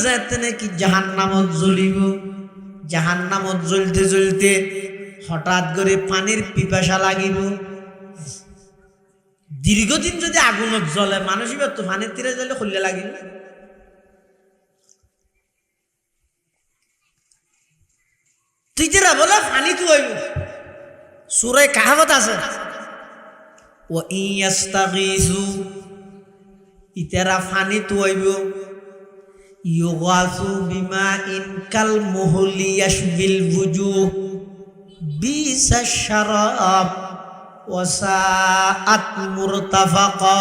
যেতে নাকি জাহান্নামত জ্বলিব। জাহান্নামত জ্বলতে জ্বলতে হঠাৎ করে পানির পিপাসা লাগিব। দীর্ঘদিন যদি আগুনত জ্বলে মানুষই তো পানির তীরে জ্বলে খুললে লাগিব। তুই যেরা বলে পানি তো হইব। সূরা কাহাবত আছে, ও ইয়াস্তাগীসু, ইতারা পানি তো হইব। ইউগাসু বিমাইন কাল মুহলি ইয়াশবিল বুজুহ বিসাশ শারাব ওয়া সাআত মুরতাফাকা।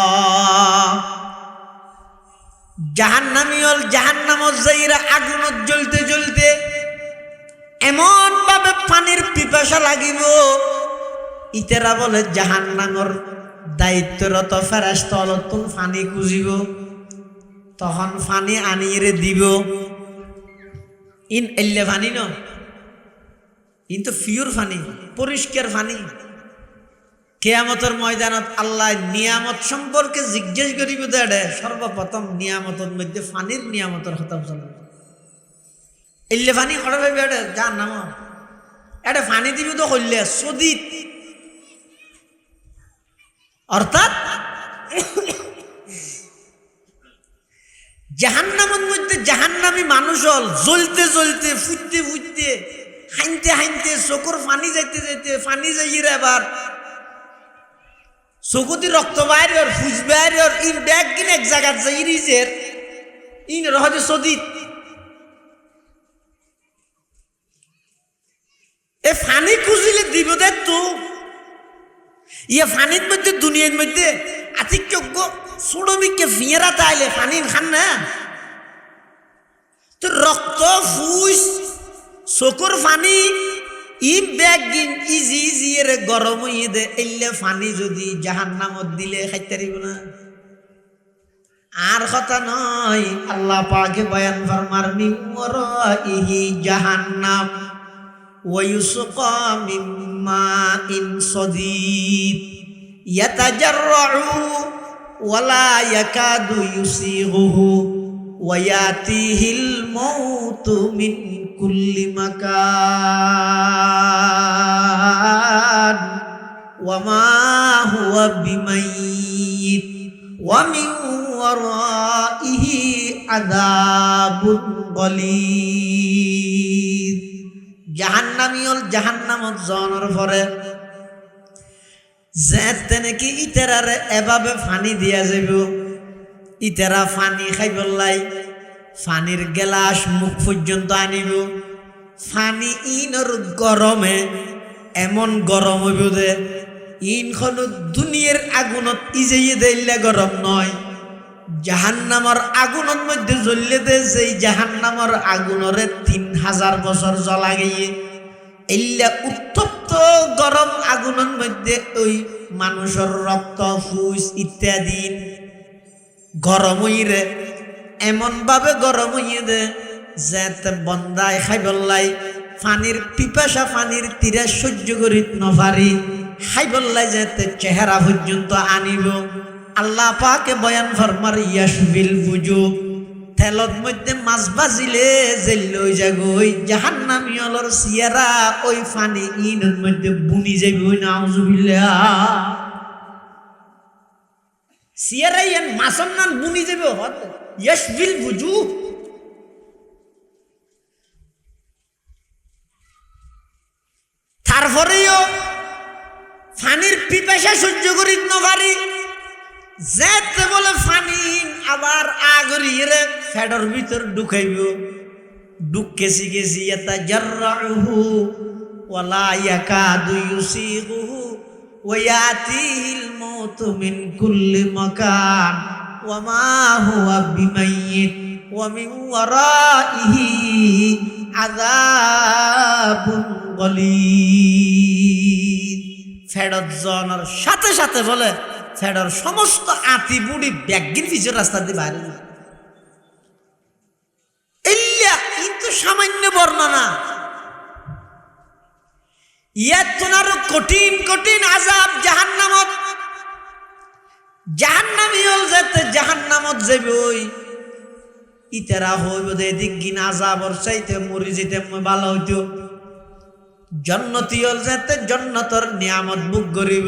জাহান্নামীল জাহান্নামত যাইরা আগুনত জ্বলতে জ্বলতে এমন ভাবে পানির পিপাসা লাগিব, ইতারা বলে জাহান্নামর দায়িত্বরত ফেরেশতা অলতুন পানি খুঁজিব, তখন পানি আনিয়ে দিব। ইন এল্লে পানি ন, কিন্তু পিওর পানি, পরিষ্কার পানি। কিয়ামতের ময়দানত আল্লাহ নিয়ামত সম্পর্কে জিজ্ঞেস করিব। দেড়ে সর্বপ্রথম নিয়ামতের মধ্যে পানির নিয়ামতের কথা বলবে। এল্লে পানি খড়াবে বেড়ে যার নাম এটা পানি দিব তো করলে সদিত, অর্থাৎ জাহান্নামের মধ্যে জাহান্নামী মানুষ হল জ্বলতে জ্বলতে ফুটতে ফুটতে হাইনতে হাইনতে চোখর পানি যাইতে যাইতে পানি যাইয়ে এবার চকুতি রক্ত বাইর ফুজ বাইর ইন ব্যাগ কিনে এক জায়গার যাই রিজের ইন রহজে সদিত। এ ফানি খুঁজিলে দিব দে তো ইয়ে ফানির মধ্যে দুনিয়ার মধ্যে আতিক্যজ্ঞ সুড়মিকে ফিয়েরা তাইলে ফানি খান না তো রক্ত ফুস চকুর ফানি ই ব্যাগ গিন ইজি ইজি এর গরম হইয়ে দে। এলে ফানি যদি জাহান্নামত দিলে খাইতে পারিব না। আর কথা নয়, আল্লাহ পাকে বয়ান ফরমার মিন ওয়ারাইহি জাহান্নাম ويسقى من ماء صديد يتجرع ولا يكاد يسيغه ويأتيه الموت من كل مكان وما هو بميت ومن ورائه عذاب غليظ। জাহান্নামীল জাহান্নামত যাওয়ার পরে যেতে নাকি ইতারারে এভাবে পানি দিয়া যাব। ইতারা পানি খাইবলাই পানির গেলাস মুখ পর্যন্ত আনিব। পানি ইনর গরমে এমন গরম হইব যে ইনখন দুনিয়ার আগুনত ইজেইয়ে দিলে গরম নয়, জাহান্নামর আগুনের মধ্যে জ্বললে দে সেই জাহান্নামর আগুনরে 3000 বছর জ্বলা গিয়ে এল্লা উত্তপ্ত গরম আগুনের মধ্যে ওই মানুষের রক্ত ফুস ইত্যাদি গরম হইরে এমন ভাবে গরম হইয়ে দে যেতে বন্দায় খাইবল্লাই পানির পিপাসা পানির তীরে সহ্য করিত নপারি খাইবল্লাই যেতে চেহারা পর্যন্ত আনিব। আল্লাহ পাকে বয়ান ফরমার ইয়াশবিল বুজু, তেলত মধ্যে মাছ বাজিলে জেল লই যাগই জাহান্নামীয়লর সিয়ারা ওই পানি ইনের মধ্যে বুনি যাবই। নাউজুবিল্লাহ, সিয়ারা ইয়ান মাছন নান বুনি যাবে হত ইয়াশবিল বুজু। তারপরেও পানির পিপাসা সহ্য করিত নপারি যেতে বলে পানি আবার আগরিয়ে ফেডর ভিতর ঢুকাইব। ঢুকেছি গেছি এটা জাররাহু ওয়ালা ইয়াকাদু ইউসিগুহু ওয়া ইয়াতিহিল মাউতু মিন কুল্লি মাকান ওয়া মা হুয়া বিমাইয়িত ওয়া মিন ওয়ারাইহি আযাবুন গলীদ। ফেডর জনের সাথে সাথে বলে ফেডর সমস্ত আতি বুড়ি ব্যাগিন পিছর রাস্তা দিয়ে বাইরে এলিয়া কিন্তু সামান্য বর্ণনা ইয়ার কঠিন কঠিন আযাব ইতারা হইব দে দিক গিন আযাবর চাইতে মরি যেতে ভালো হইতো জান্নাতি হল যেতে জান্নাতর নিয়ামত ভোগ করিব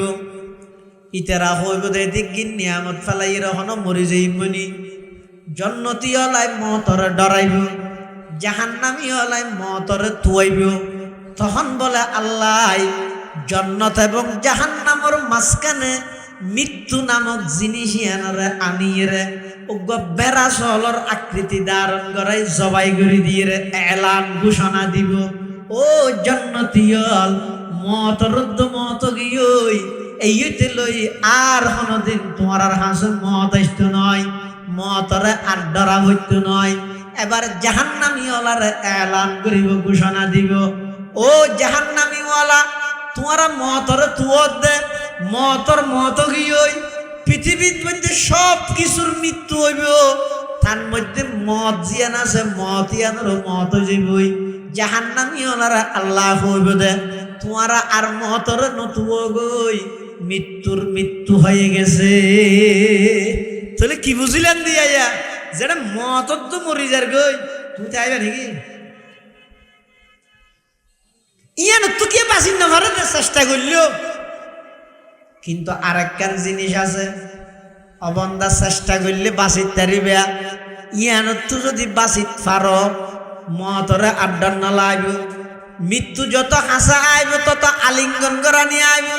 ইতারা হইব দে দিক গিন নিয়ামত ফেলাই রহন মরি যাইবনি জান্নাতি হলাই মতর ডরাইব জাহান্নামী হলাই মতর তুয়াইব তখন বলে আল্লাহ জান্নাত এবং জাহান্নামের মাঝখানে মৃত্যু নামক জিনিস আনরে আনিয়ে উগ্র বেড়া সহলর আকৃতি ধারণ করাই জবাই করে দিয়ে এলান ঘোষণা দিব ও জান্নাতীয়ল মত রুদ্ধ মত গিয়ই এইতে লই আর কোনদিন তোমার আর হাসে মত আসতো নয় মতরে আর ডরা হইতো নয় এবার জাহান্নামী ওয়ালারে এলান করিব ঘোষণা দিব ও জাহান্নামী ওয়ালা তোমার মতরে তুয়ত দে মতর মত গিয়ই পৃথিবীর মধ্যে সব কিছুর মৃত্যু হইব তার মধ্যে মত জিয়ান আছে মত ইয়ানোর মত যাইবই জাহান্নামী ওলারা আল্লাহ হইব দে তোমারা আর মতর নতুব গই মৃত্যুর মৃত্যু হয়ে গেছে তাহলে কি বুঝিলেন দিয়া যেটা মতর তো মরি যার গই তুমি চাইবে নাকি ইয়ান তো কে বাঁচিন না পারে চেষ্টা করলেও কিন্তু আরেকখান জিনিস আছে অবন্দা চেষ্টা করলে বাঁচিত তারিবে ইয়ানত তো যদি বাঁচিত পারো মতরে আড্ডার না লাগবে মৃত্যু যত হাসে আইব তত আলিঙ্গন করা নিয়ে আইব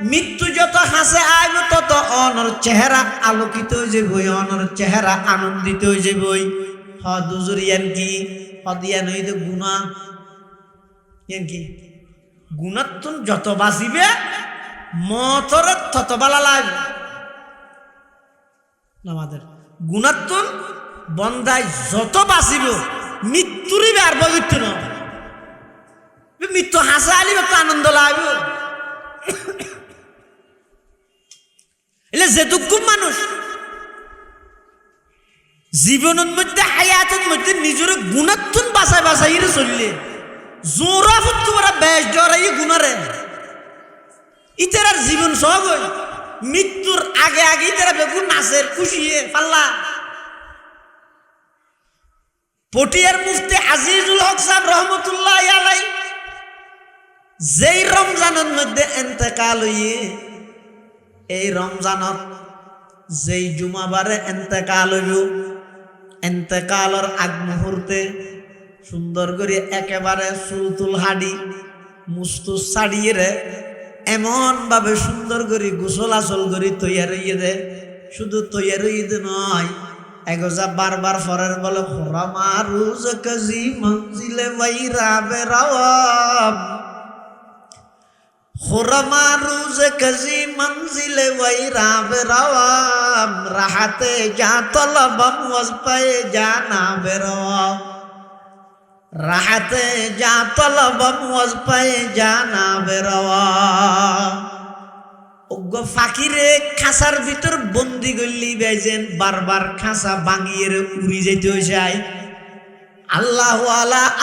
মৃত্যু যত হাসে আইব তত অনর চেহারা আলোকিত হয়ে যাবই অনর চেহারা আনন্দিত হয়ে যাবই হদুজুরিয়ান কি হদিয়ান হইতে গুণা ইয়ান কি গুণাত্তুন যত বাঁচিবে মতরে তত বালা লাগবে আমাদের গুণাত্তুন বন্দায় যত বাঁচিব মৃত্যুরই আর বৈত্য না মৃত্যু হাসা আলিব তো আনন্দ লাগবে এলে যেটুকু মানুষ জীবনের মধ্যে হায়াতের মধ্যে নিজের গুণাত্তুন বাঁচাই বাঁচাই চললে জোরা ফুট ওরা বেশ জরাই গুণারে ইতার জীবন সব মৃত্যুর আগে আগে ইতারা বেগুন নাচের খুশিয়ে পাল্লা পটিয়ার মুফতি আজিজুল হক সাহেব রহমতুল্লাহ আলাই যেই রমজানের মধ্যে এন্তেকাল হইয়ে এই রমজানত যেই জুমাবারে এন্তেকাল হইব এন্তেকালর আগ মুহূর্তে সুন্দর করে একেবারে সুলতুল হাডি মুস্তুস ছাড়িয়ে রে এমন ভাবে সুন্দর করে গোসল আসল করে তৈয়ার হইয়ে দে শুধু তৈয়ার হইয়ে দে নয় এগোজা বারবার ফরের বলে খোরামা রুজ কাজি মঞ্জিলে বাইরা বেরাওয়াম খোরামা রুজ কাজি মঞ্জিলে বাইরা বেরাওয়াম রাহাতে যা তলবম ওয়াজ পায়ে জানা বেরাওয়াম রাহাতে যা তলবম ওয়াজ পায়ে জানা বেরাওয়াম ওগো ফাকিরে খাঁচার ভিতর বন্দি গল্লি বেজেন বারবার খাঁচা ভাঙিয়ে উড়ি যেতে যায় আল্লাহ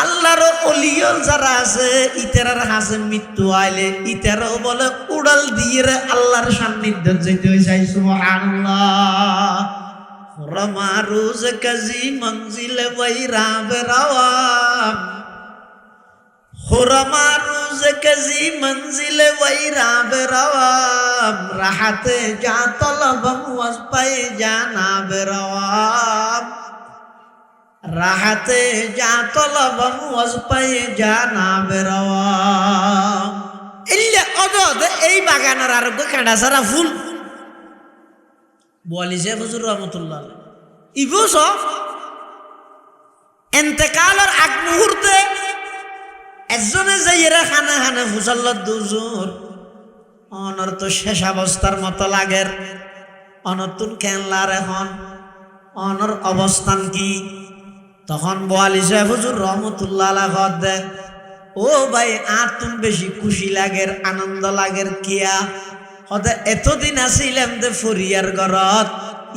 আল্লাহর অলিয়ল যারা আছে ইতারার হাসে মৃত্যু আইলে ইতারাও বলে উড়াল দিয়ে আল্লাহর সান্নিধ্য যেতে যায় সুবহানাল্লাহ রমা রোজ কাজী মঞ্জিলে বাইরা বেরাওয়াম খোরামা রোজ কাজী মঞ্জিলে বাইরা বেরাওয়াম রাহাতে যা তলবম ওয়াজ পায়ে জানা বেরাওয়াম রাহাতে যা তলবম ওয়াজ পায়ে জানা বেরাওয়াম ইল্লা অদদ এই বাগানের আরোগ্য কাঁডা সারা ফুল বলিছে হুজুর রহমতুল্লাহ ইবস এন্তেকালের আগ মুহূর্তে একজনে যাইরা খানা খানা ফুসাল্লার দুজুর অনর তো শেষ অবস্থার মতো লাগের অনতুন কেনলার এখন অনর অবস্থান কি তখন বলিছে হুজুর রহমতুল্লাহ আলাইহি দে ও ভাই আর তুমি বেশি খুশি লাগের আনন্দ লাগের কিয়া হতে এতদিন আসিলাম দে ফরিয়ার ঘরত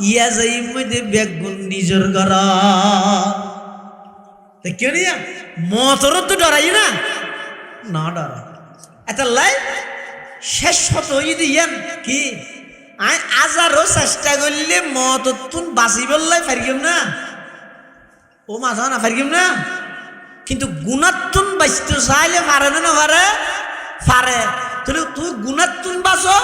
ইয়া যাই মধ্যে বেগুন নিজের ঘরত কেউ নিয়া মতর তো ডরাই না না ডরা এত লাই শেষ হতো ইয়ান কি আই আজারও চেষ্টা করলে মত তুন বাঁচি বললাই পারিম না ও মাছ না ফারিম না, কিন্তু গুণাত্তুন বাঁচতে চাইলে পারে না পারে পারে। তাহলে তুই গুণাত্তুন বাঁচো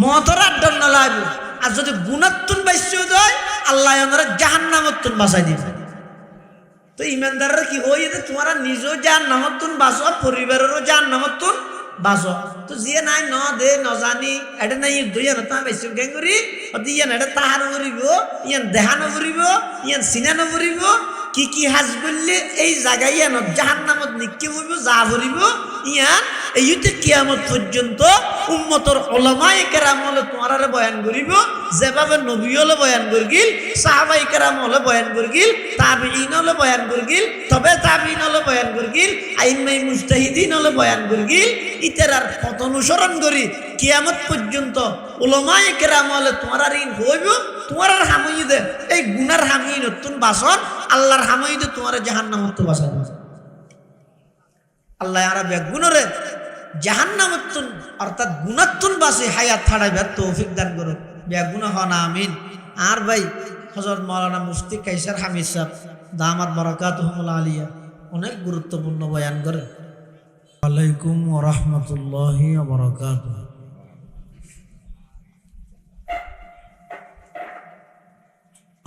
মতর আড্ডর না লাগবে, আর যদি গুণাত্তুন বাঁচতেও দেয় আল্লাহ আমরা জাহান্নামত্তুন বাঁচাই দিবে। তো ইমানদাররা কি ওই যে তোমরা নিজেও জাহান্নামত্তুন বাঁচো, পরিবারেরও জাহান্নামত্তুন বাঁচো। তো জিয়ে নাই ন দে ন জানি এটা নাই দুইয়ান তা বেশি গেং করি ইয়ান এটা তাহার করিব, ইয়ান দেহানো করিব, ইয়ান সিনানো করিব, কি কি হাজ বললে এই জায়গায় ইয়ান জাহান্নামত নিক্ষেপ হইব, যা ভরিব ইয়ান এইতে কিয়ামত পর্যন্ত উম্মতর উলামায়ে কেরাম হলে তোমারে বয়ান করিব, যেভাবে নবী হলে বয়ান করগিল, সাহাবায়ে কেরাম হলে বয়ান করগিল, তাবিঈন হলে বয়ান করগিল, তবে তাবিঈন হলে বয়ান করগিল, আইম্মায়ে মুজতাহিদিন হলে বয়ান করগিল, ইতারার পথ অনুসরণ করি কিয়ামত পর্যন্ত উলামায়ে কেরাম হলে তোমার ঋণ হইব, তোমার হামইদে এই গুনার হামিয়ে নতুন বাসন আল্লাহর হামইদে তোমার জাহান্নামত বাসন। আল্লাহ আর বেগুনরে জাহান্নামতুন অর্থাৎ গুণাত্তুন বাসে হায়াত ছাড়াইবার তৌফিক দান করো, বেগুনা হন আমিন। আর ভাই হযরত মাওলানা মুফতি কায়সার হামিদ সাহেব দামাত বারাকাতুহুল আলিয়া অনেক গুরুত্বপূর্ণ বয়ান করে। আলাইকুম ওয়া রাহমাতুল্লাহি ওয়া বারাকাতুহু।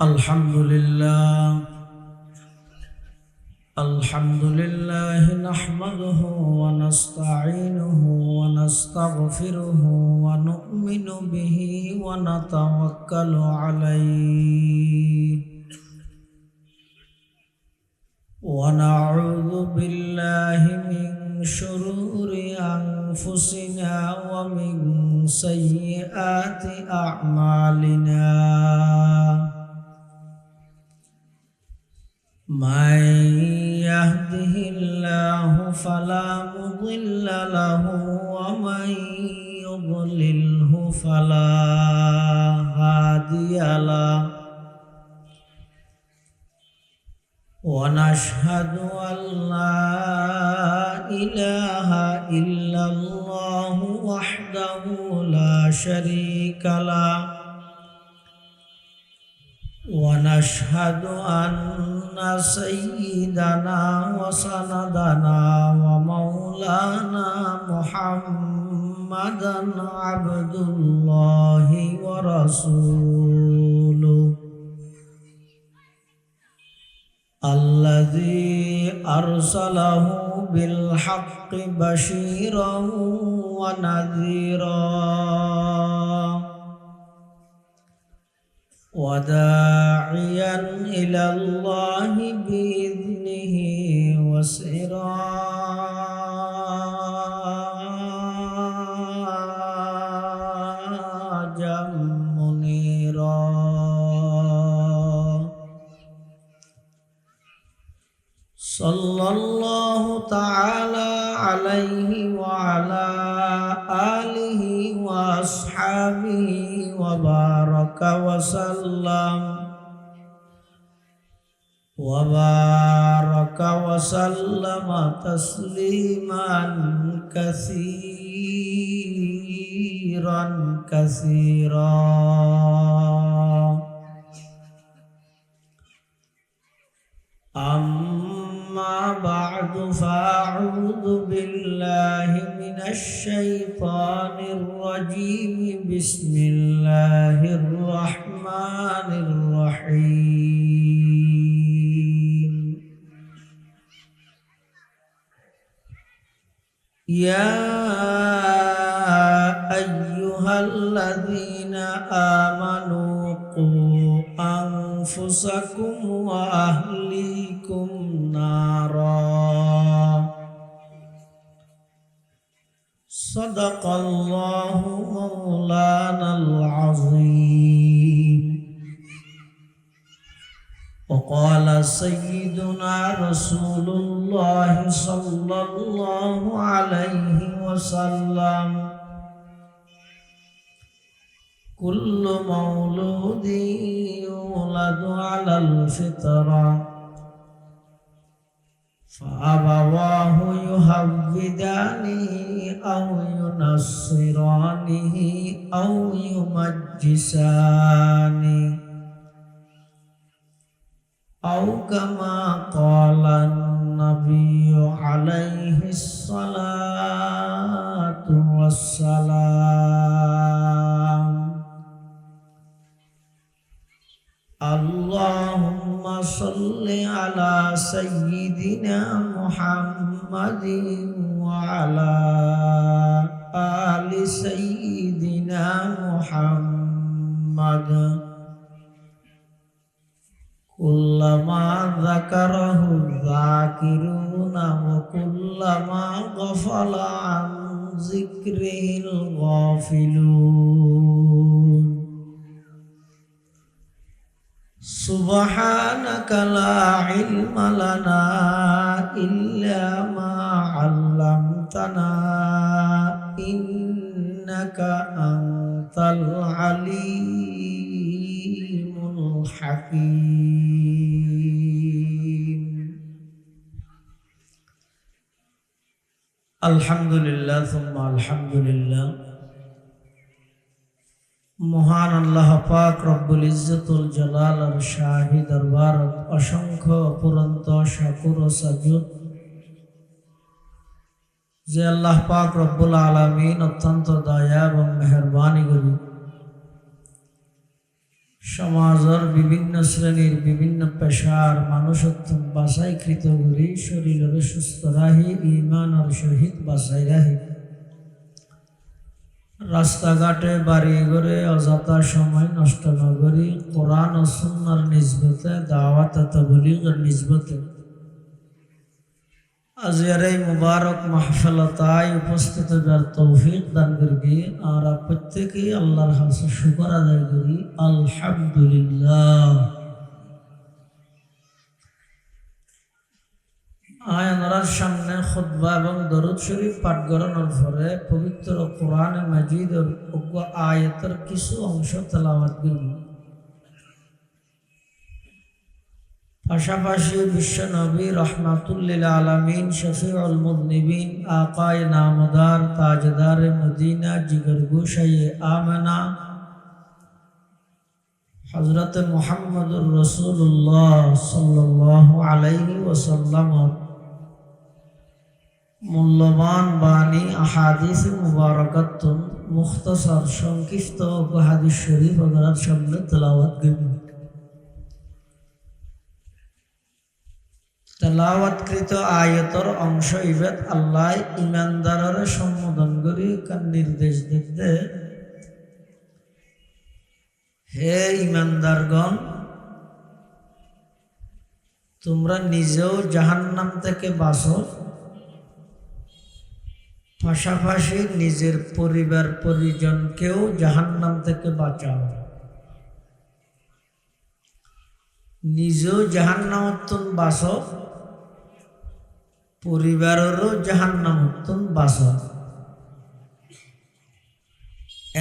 আলহামদুলিল্লাহ আলহামদুলিল্লাহ নাহমাদুহু ওয়া নাস্তাঈনুহু ওয়া নাস্তাগফিরুহু ওয়া নু'মিনু বিহি ওয়া নাতাওয়াক্কালু আলাইহি ওয়া নাউযু বিল্লাহি মিন শুরুরি আনফুসিনা ওয়া মিন সাইয়্যাতি আ'মালিনা। من يهده الله فلا مضل له ومن يضلله فلا هادي له ونشهد أن لا إله إلا الله وحده لا شريك له ونشهد أن سيدنا وسندنا ومولانا محمدا عبد الله ورسوله الذي أرسله بالحق بشيرا ونذيرا وداعيا إلى الله بإذنه وسراجا منيرا. صلى الله تعالى عليه وعلى آله وأصحابه وبارك وسلم تسليما كثيرا كثيرا. أما بعد فأعوذ بالله من الشيطان الرجيم. بسم الله الرحمن الرحيم. يا أيها الذين آمنوا قوا أنفسكم وأهليكم نارا. صدق الله مولانا العظيم. وقال سيدنا رسول الله صلى الله عليه وسلم كل مولود يولد على الفطرة فأبواه يهودانه أو ينصرانه أو يمجسانه أو كما قال النبي عليه الصلاة والسلام اللهم صل على سيدنا محمد وعلى آل سيدنا محمد كلما ذكره الذاكرون وكلما غفل عن ذكره الغافلون سبحانك لا علم لنا إلا ما علمتنا إنك أنت العليم الحكيم الحمد لله ثم الحمد لله মহান আল্লাহ পাক রব্বুল ইজ্জতুল জালাল শাহী দরবার অসংখ্য অপুরন্ত শাকুর ও সাজুদ যে আল্লাহ পাক রব্বুল আলামিন অত্যন্ত দয়া এবং মেহেরবানি করি সমাজের বিভিন্ন শ্রেণীর বিভিন্ন পেশার মানুষত্ব বাছাইকৃত করি শরীরের সুস্থ রাহি ঈমানের সহিত বাছাই রাহি রাস্তাঘাটে বাড়ি ঘরে অযথা সময় নষ্ট না করি কোরআন ও সুন্নাহর নিসবতে দাওয়াত তাবলীগের নিসবতে আজকের এই মুবারক মাহফিলতায় উপস্থিত হবার তৌফিক দান করি আর প্রত্যেকেই আল্লাহর কাছে শুকর আদায় করি আলহামদুলিল্লাহ। আয়ানার সামনে খুতবা এবং দরুদ শরীফ পাঠ করানোর পরে পবিত্র কোরআন মাজিদ আয়াতের কিছু অংশ তেলাওয়াত করব। পাশাপাশি বিশ্ব নবী রহমাতুল্লিল আলামিন শফিউল মুযনিবিন আকায়ে নামদার তাজদার মদিনা জিগরগোশায়ে আমেনা হযরত মুহাম্মদুর রাসূলুল্লাহ সাল্লাল্লাহু আলাইহি ওয়াসাল্লাম মূল্যবান বাণী আহাদিস মুবারাকাত মুখতাসার সংক্ষিপ্ত হাদিস শরীফ আপনার সামনে তেলাওয়াত করব। তেলাওয়াতকৃত আয়াতের অংশ ইবাদ আল্লাহ ইমানদারের সম্বোধন করি কার নির্দেশ দিতে, হে ইমানদারগণ তোমরা নিজেও জাহান্নাম থেকে বাঁচো, পাশাপাশি নিজের পরিবার পরিজনকেও জাহান্নাম থেকে বাঁচাও। নিজেও জাহান্নামতন বাঁচো, পরিবারেরও জাহান্নামতন বাঁচো।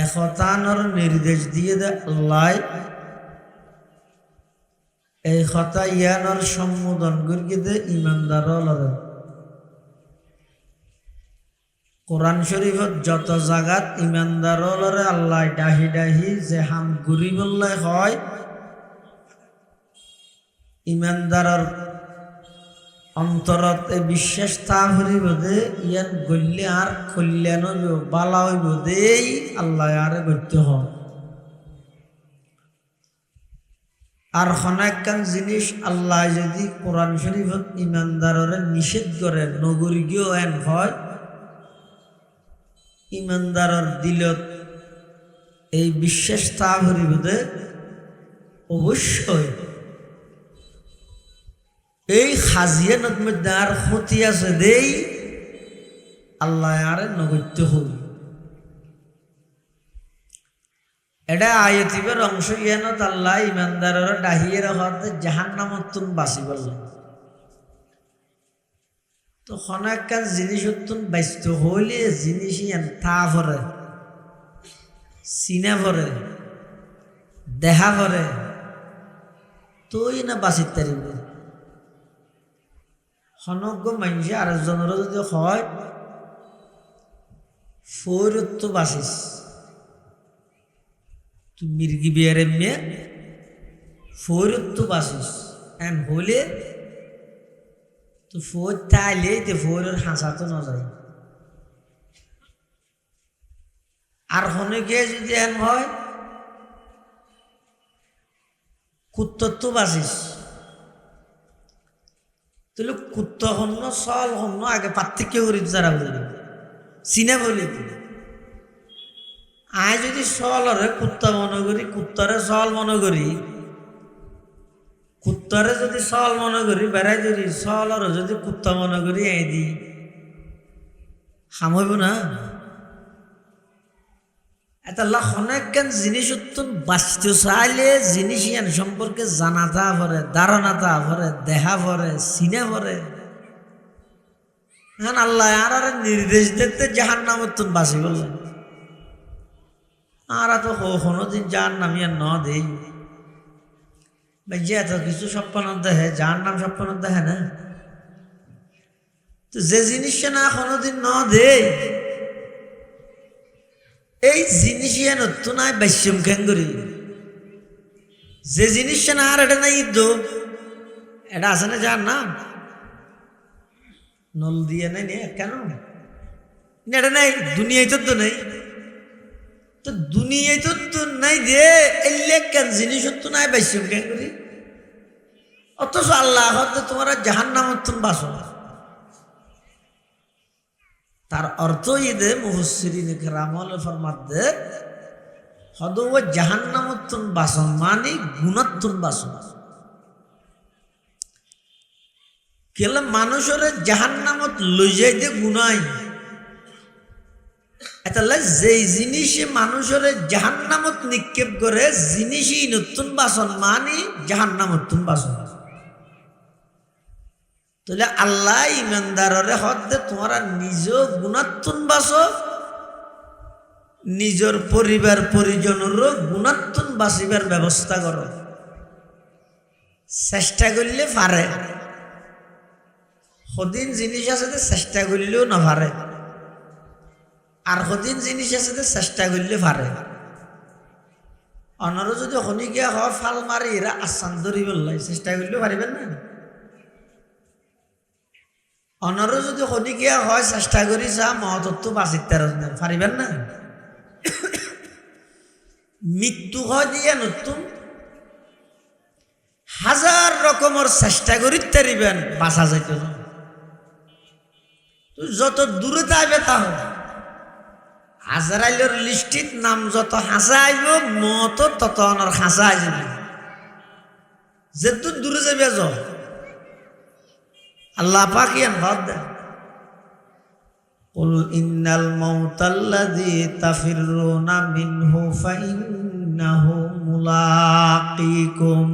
একতানোর নির্দেশ দিয়ে দে আল্লাহ। এই কথা ইয়ানোর সম্বোধন করিয়ে দে ইমানদার লড়ে। কোরআন শরীফত যত জাগাত ইমানদার লড়ে আল্লাহ ডাহি ডাহি যে হাম গুরি বললে হয় ইমানদারের অন্তরত এই বিশ্বাস তা হরিব দে ইয়ান গল্লে আর কল্যাণ হইব বালা হইব দেই আল্লাহ আরে গত্য হয়। আর অনেকখান জিনিস আল্লাহ যদি কোরআন শরীফত ইমানদারের নিষেধ করে নগরী গিয়েও এন হয় ইমানদারের দিলত এই বিশ্বাস তা হরিব দে অবশ্যই এই খাজিয়ানত মধ্যে আর ক্ষতি আছে দেই আল্লাহ আরে নগত্য হল। এটা আয়াতিবের অংশ ইয়ানত আল্লাহ ইমানদারের ডাহিয়ে রাখতে জাহান্নামতুন বাঁচি বললেন। তো অনেকখান জিনিস ব্যস্ত হইলে জিনিস ইয়ান তা ভরে চিনা ভরে দেহা ভরে তুই না বাঁচিত তারিব। সনজ্ঞ মানুষে আরেকজনেরও যদি হয় ফৈরত্ব বাঁচিস তুই মির্গি বিয়ারে মেয়ে ফৈরত্ব বাঁচিস এন হলে তো ফোর তাইলে তো ফোরের হাসা তো না যায় আর হনে গিয়ে যদি এন হয় কুত্তর তো বাঁচিস তাহলে কুত্ত হন্য সল হন্য আগে পার্থক্য করি যারা বুঝলি চিনে বলি আয় যদি সলরে কুত্তা মনে করি কুত্তরে সল মনে করি কুত্তরে যদি সল মনে করি বেড়াই যদি সলরে যদি কুত্তা মনে করি এই দি হামইব না এটা অনেক জিনিস বাঁচতে চাইলে জিনিস ইয়ান সম্পর্কে জানাতা পরে ধারণাতা পরে দেখা পরে চিনে পরে এখন আল্লাহ আর নির্দেশ দিতে জাহান নামত বাঁচি বললেন আর তো কোনোদিন জাহান নামিয়া ন দেই যে এত কিছু স্বপ্ন দেখে জাহান নাম স্বপ্ন দেখে না তো যে জিনিসটা না কোনোদিন ন দেয় এই জিনিস নতুন নাই বাইশ্যম কেন করি যে জিনিসটা না আর এটা নাই তো এটা আছে না যার নাম নল দিয়ে নাই কেন এটা নাই দুনিয়ায় তো নেই তো দুনিয়ায় তো নাই দে এলে কেন জিনিস তো নাই বাইশ্যম কেন করি অথচ আল্লাহ হতে তোমরা জাহান্নামত বাসো তার অর্থ ইদে মুফাসসিরিন কেরামল ফরমাতে হদো জাহান্নামতুন বাসন মানে গুণাতুন বাসন কেলে মানুষের জাহান্নামত লই যাইতে গুনাই এতালে যেই জিনিসে মানুষের জাহান্নামত নিক্ষেপ করে জিনিসই নতুন বাসন মানে জাহান্নামতুন বাসন তাহলে আল্লাহ ইমানদাররে হদে তোমরা নিজ গুণাত্মন বাসো নিজের পরিবার পরিজনেরও গুণাত্মন বাঁচিবার ব্যবস্থা করো চেষ্টা করলে পারে সদিন জিনিস আছে চেষ্টা করলেও না পারে আর সদিন জিনিস আছে চেষ্টা করলে পারে অনারও যদি শনিকিয়া হয় ফাল মারি এরা আসান ধরি বললাই চেষ্টা করলেও পারিবেন না অনারও যদি শনিকিয়া হয় চেষ্টা করি চা মহতত্ব বাঁচিতে পারিবেন না মৃত্যু হয় দিয়া নতুন হাজার রকমের চেষ্টা করি তারিবেন বাঁচা যাইত না যত দূরে যাইবে তা হবে আজরাইলের লিস্টিত নাম যত হাসা আইব মত তত অনার হাসা আইবে যেহেতু দূরে যাইবে যাও আল্লাহ পাক ইয়ান ভাব দেন কুল ইন্নাল মাউতাল্লাযী তাফিররুনা মিনহু ফাইন্নাহু মুলাকীকুম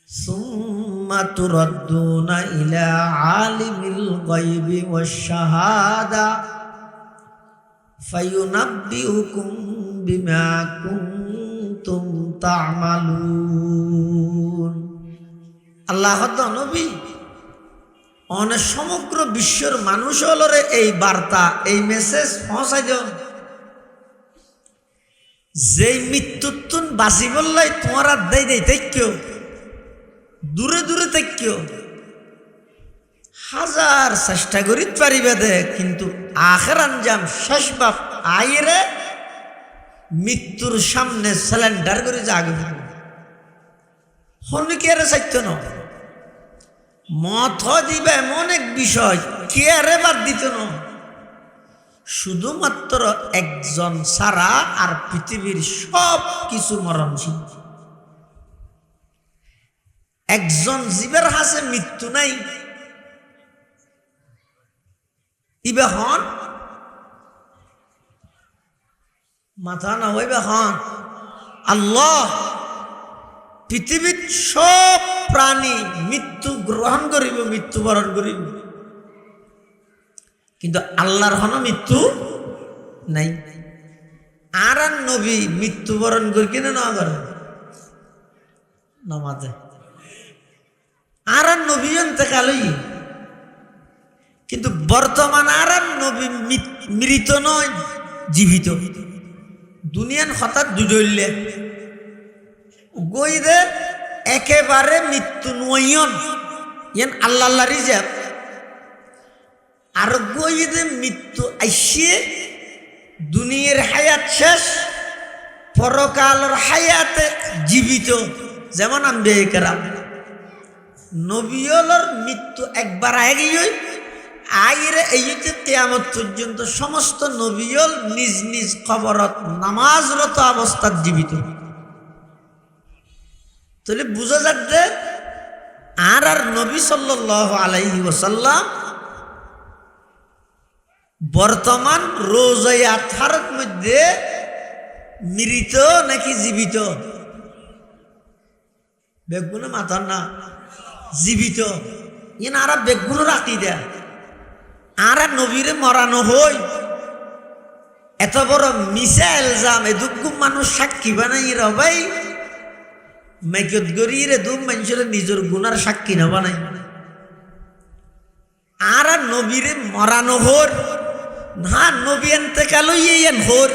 সুম্মা তুরাদ্দুনা ইলা আলিমিল গায়বি ওয়াশ শাহাদা ফায়ুনাব্বিউকুম বিমা কুনতুম তা'মালুন আল্লাহ নবী অনেক সমগ্র বিশ্বের মানুষ হলরে এই বার্তা এই মেসেজ পৌঁছাই দেন যেই মৃত্যুত্তুন বাঁচি বললাই তোমরা দেই দেই থেকেও দূরে দূরে থেকেও হাজার চেষ্টা করি পারিবে দে কিন্তু আখের আঞ্জাম শেষ বাপ আইরে মৃত্যুর সামনে সিলিন্ডার করে জাগে হনিকের চাইত না মত দিবে এমন এক বিষয় কে আরে বাদ দিত না শুধুমাত্র একজন ছাড়া আর পৃথিবীর সব কিছু মরণশীল একজন জীবের হাসে মৃত্যু নাই ইবে হন মাথা না হইবে হন আল্লাহ পৃথিবীর সব প্রাণী মৃত্যু গ্রহণ করিব মৃত্যুবরণ করিব কিন্তু আল্লাহর হন মৃত্যু নাই আর নবী মৃত্যুবরণ করি কিনা না করে নামাজে আর নবী অন্তকালই কিন্তু বর্তমান আর নবী মৃত নয় জীবিত দুনিয়ান হঠাৎ দুজল্লে গই দে একেবারে মৃত্যু নয়ন ইয়ান আল্লাহ আল্লাহ রিজাব আর গইদে মৃত্যু আইসে দুনিয়ার হায়াত শেষ পরকালের হায়াতে জীবিত যেমন আম্বিয়া কেরাম নবিয়লর মৃত্যু একবার আগেই আইরে এই যে কিয়ামত পর্যন্ত সমস্ত নবিয়ল নিজ নিজ কবরত নামাজরত অবস্থায় জীবিত তাহলে বুঝা যাচ্ছে আর নবী সাল্লাল্লাহু আলাইহি ওয়াসাল্লাম বর্তমান রোজায়ে আতহারের মধ্যে মৃত নাকি জীবিত বেগুন মাথার না জীবিত ইন আর বেগুন রাখি দেয় আর নবীরে মরানো হই এত বড় মিশা এলজাম এ দুঃখ মানুষ সাক্ষী বানাই রবাই মেকত গরিয়ে দুঃখ মানুষের নিজের গুনার সাক্ষী না বানাই আর নবীরে মরানো হর না নবী এতেকাল হইয়ে হর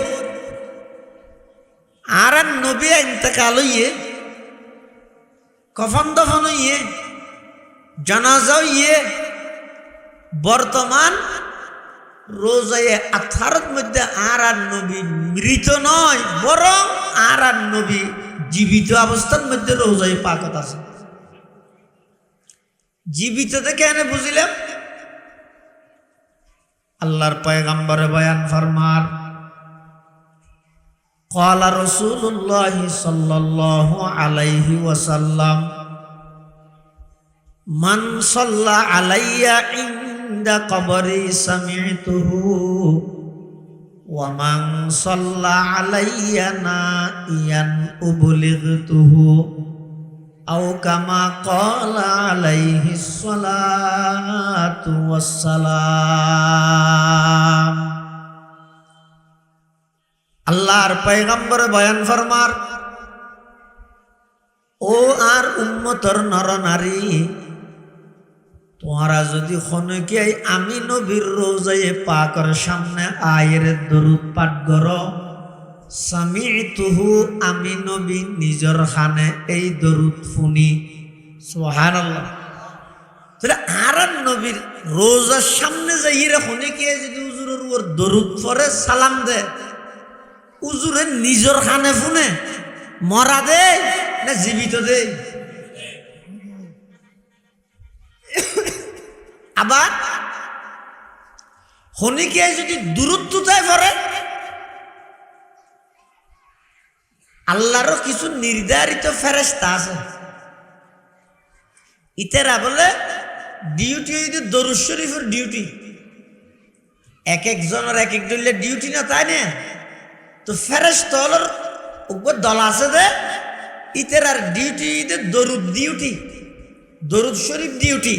আর নবী এতেকাল হইয়ে কফন দফন হইয়ে জানাজা হইয়ে বর্তমান রোজায়ে আতহারের মধ্যে আর নবী মৃত নয় বরং আর নবী জীবিত অবস্থার মধ্যে রোজায়ে পাকত আছে জীবিত থেকে এনে বুঝিলাম আল্লাহর পয়গম্বরে বয়ান ফরমার ক্বালা রাসূলুল্লাহ সাল্লাল্লাহু আলাইহি ওয়াসাল্লাম মান সাল্লা আলাইয়া ইনদা কবরি সামি'তুহু ওয়া মান সাল্লা আলাইয়া নাইয়ান উবলিগতুহু আও কামা ক্বালা আলাইহিস সালাতু ওয়াসসালাম আল্লাহর পয়গম্বর বয়ান ফরমার ও আর উম্মতর নর নারী তোমরা যদি খনকে আমি নবীর রোজায়ে পাকের সামনে আয়ের দরুদ পাঠ করো সামি'তুহু আমি নবী নিজের খানে এই দরুদ শুনি সুবহানাল্লাহ তাহলে আর নবীর রোজার সামনে যাইরে খনকে যদি হুজুরের উপর দরুদ পড়ে সালাম দে হুজুরে নিজের খানে শুনে মরা দে না জীবিত দে আবার হনিকে যদি দূরত্বতায় পড়ে আল্লাহরও কিছু নির্ধারিত ফেরেশতা আছে ইতেরা বলে ডিউটি হইতে দরুদ শরীফের ডিউটি এক একজনের এক এক দলের ডিউটি না তাই না তো ফেরেশতার উপর দল আছে দে ইতেরার ডিউটি হইতে দরুদ ডিউটি দরুদ শরীফ ডিউটি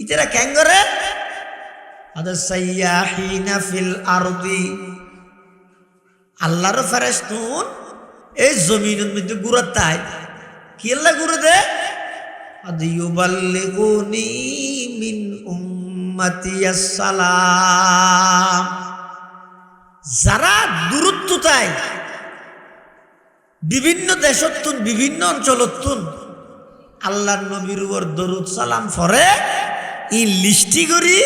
ইতেরা কেন করে আদা সাইয়াহিনা ফিল আরদি আল্লাহর ফেরেশতুন এই জমিনের মধ্যে ঘুরে তাই কি আল্লাহ ঘুরে দে আদ ইউবাল্লিগুনি মিন উম্মতি আসসালাম যারা দূরত্বতায় বিভিন্ন দেশতুন বিভিন্ন অঞ্চলতুন আল্লাহর নবীর উপর দরুদ সালাম পড়ে ই লিস্টি করি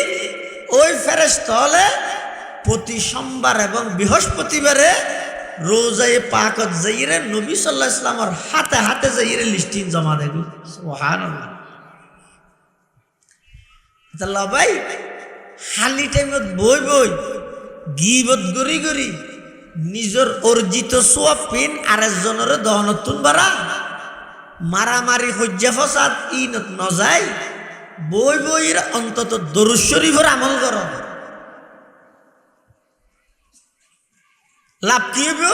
ওই ফেরেশতা হলে প্রতি সোমবার এবং বৃহস্পতিবারে রোজায়ে পাকত যাইরে নবী সাল্লাল্লাহু আলাইহি ওয়াসাল্লামের হাতে হাতে যাইরে লিস্টিং জমা দেবে সুবহানাল্লাহ আল্লাহ ভাই খালি টাইমত বই বই গীবত গরি গরি নিজের অর্জিত সোয়াব পিন আরেকজনের দহনতুন বাড়া মারামারি হজ্জা ফসাদ ইনত নজায় বই বইয়ের অন্তত দরুদ শরীফের আমল কর লাভ কি হবে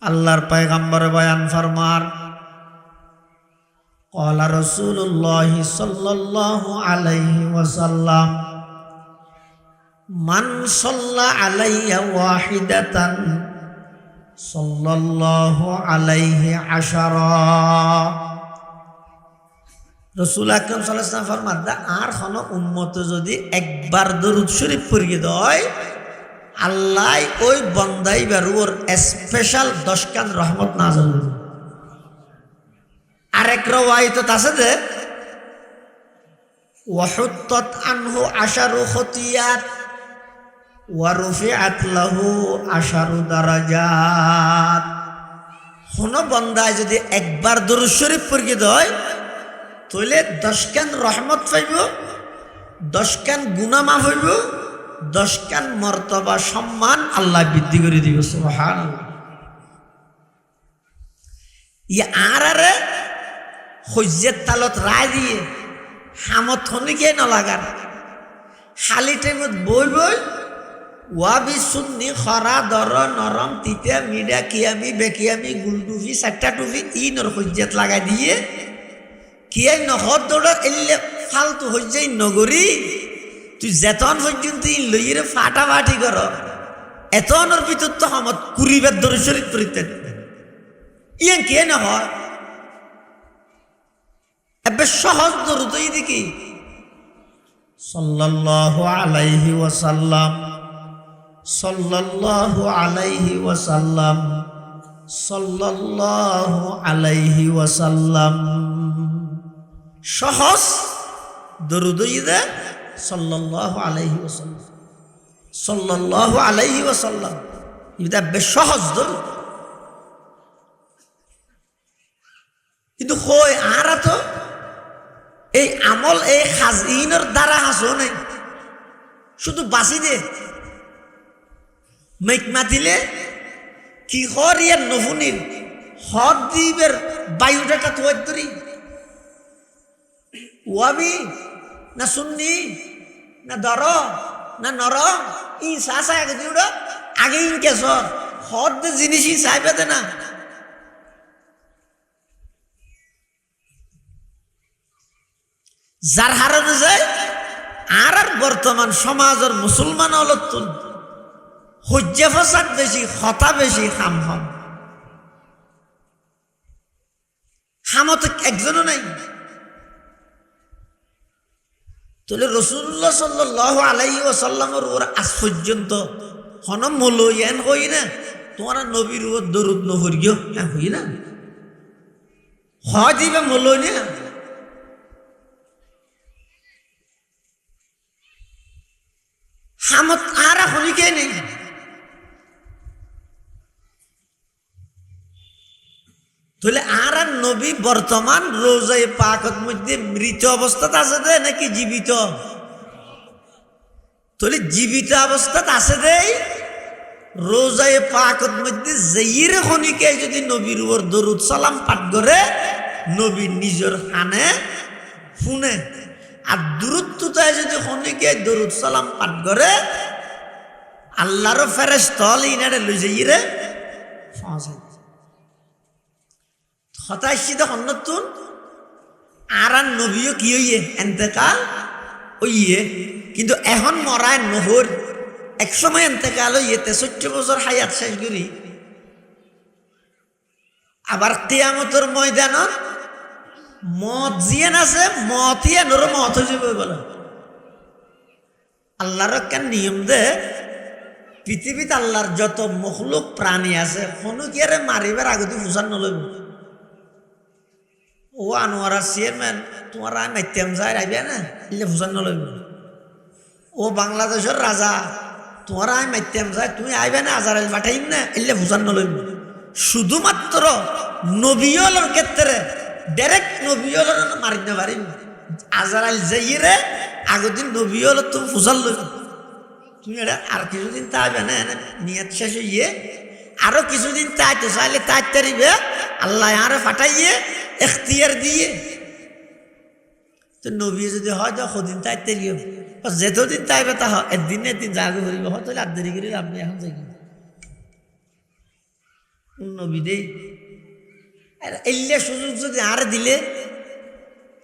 আল্লাহর পয়গম্বর বয়ান ফরমার ক্বালা রাসূলুল্লাহ সাল্লাল্লাহু আলাইহি ওয়াসাল্লাম মান সাল্লা আলাইয়া ওয়াহিদাতান সাল্লাল্লাহু আলাইহি আশারা রাসূল আকরাম সাল্লাল্লাহু আলাইহি ওয়াসাল্লাম ফরমাদা আর কোন উম্মত যদি একবার দরুদ শরীফ পড়িয়ে দেয় আল্লাহ ওই বান্দাইবার উপর স্পেশাল 10 কান রহমত নাযিল করবে আরেক রওয়ায়াত আছে যে ওয়াহুত্তাত আনহু আশারু খতিয়াত ওয়া রুফিআত লাহু আশারু দারাজাত। কোন বন্দায় যদি একবার দরুদ শরীফ পড়ে দেয় তাহলে 10 কান রহমত পাইব, 10 কান গুনাহ মাফ হইব, 10 কান মর্তবা সম্মান আল্লাহ বৃদ্ধি করে দিব। সুবহানাল্লাহ। আরে হজ্জের তালত রায় দিয়ে হামত হনিকে নলাগার খালি টাইমত বই বই ওয়াবি সুন্নি খরা দর নরম তিতা মিডা কিয়ামি বেকিয়ামি গুলডুফি চারটা টুফি ইনর হজ্জেত লাগাই দিয়ে কিয়াই নহর দৌড় এলে ফালতু হজ্জাই নগরী তুই যেতন পর্যন্ত ই লইরে ফাটাফাটি কর এতনের ভিতর তো হামত কুড়িবার দর শরীর পরিত্যাগ ইয়ে কে না হয় এবে সহজ দরুদ দেখি সাল্লাল্লাহু আলাইহি ওয়াসাল্লাম, সাল্লাল্লাহু আলাইহি ওয়াসাল্লাম, সাল্লাল্লাহু আলাইহি ওয়াসাল্লাম। সহজ দরুদ সাল্লাল্লাহু আলাইহি ওয়াসাল্লাম, সাল্লাল্লাহু আলাইহি ওয়াসাল্লাম, এটা বেশ সহজ দরুদ। কিন্তু কই আর তো এই আমল এই খাজিনের দ্বারা হাসো নাই, শুধু বাঁচি দে মেঘ মাতিলে কি হর ইয়ার নফুনির হদ দ্বীপের বায়ুটাটা তো ধরি ওয়াবি না শুননি না দর না নর ই চাষা আগে দিউড় আগে ইনকেছ হদ জিনিসই চাই পেতে না। যার হারানো যায় আর বর্তমান সমাজের মুসলমান অলতুন হজ্জা ফসাদ বেশি, হতা বেশি, হাম হম হামত একজনও নাই। তাহলে রাসূলুল্লাহ সাল্লাল্লাহু আলাইহি ওয়াসাল্লামের ওর আজ পর্যন্ত হন মূল্যায়ন হই না তোমার নবীর ওর দরুদ নহরিও হই না হয় দিবে মূল্যায়ন না। হামত আর হনিকে নেই। তাহলে আর নবী বর্তমান রোজায়ে পাকের মধ্যে মৃত অবস্থাতে আছে দে নাকি জীবিত? তাহলে জীবিত অবস্থাতে আছে দে রোজায়ে পাকের মধ্যে যেইর হনিকে যদি নবীর উপর দরুদ সালাম পাঠ করে নবী নিজের কানে শুনে, আর দূরত্বতায় যদি হনিকে দরুদ সালাম পাঠ করে আল্লাহর ফেরেশতা ইনারে লই যাইরে ফাঁসে হতাশিত হন্নতুন আর নবীও কি হইয়ে এন্তেকাল হইয়ে, কিন্তু এখন মরায় নহর এক সময় এন্তেকাল হইয়ে 63 বছর হায়াত শেষ করি আবার কিয়ামতের ময়দানত মত জিয়ান আছে মত ইয়ে নর মত হয়ে যাবে বলে আল্লাহর কেন নিয়ম দে পৃথিবীতে আল্লাহর যত মখলুক প্রাণী আছে কোনো কি আরে মারিবার আগতে ফুসান নলইব। ও আনোয়ারা চেয়ারম্যান তোমার আয় মাইতাম যায় আইবে না ইলে ফুসান নলইব। ও বাংলাদেশের রাজা তোমার আয় মাইতাম যায় তুমি আইবে না আজারাইল পাঠাইম না ইলে ফুসান নলইব। শুধুমাত্র নবীয়লের ক্ষেত্রে ডাইরেক্ট নবীয়লের মারিতে না পারিম আজারাইল যাইরে আগদিন নবীয়ল তুমি ফুসাল লইব। তুমি এটা আর কিছুদিন তাইবে না নিয়ত শেষ হইয়ে আরো কিছুদিন তাইতে চাইলে তাইতে পারিবে আল্লাহ আরে ফাটাইয়ে এখতিয়ার দিয়ে। তো নবী যদি হয় তো সদিন তাইতে গিয়ে যেতদিন তাইবে তা একদিন একদিন জাগো করিব হয়তো আর দেরি করি আপনি এখন যাই নবী দেই এলে সুযোগ যদি আরে দিলে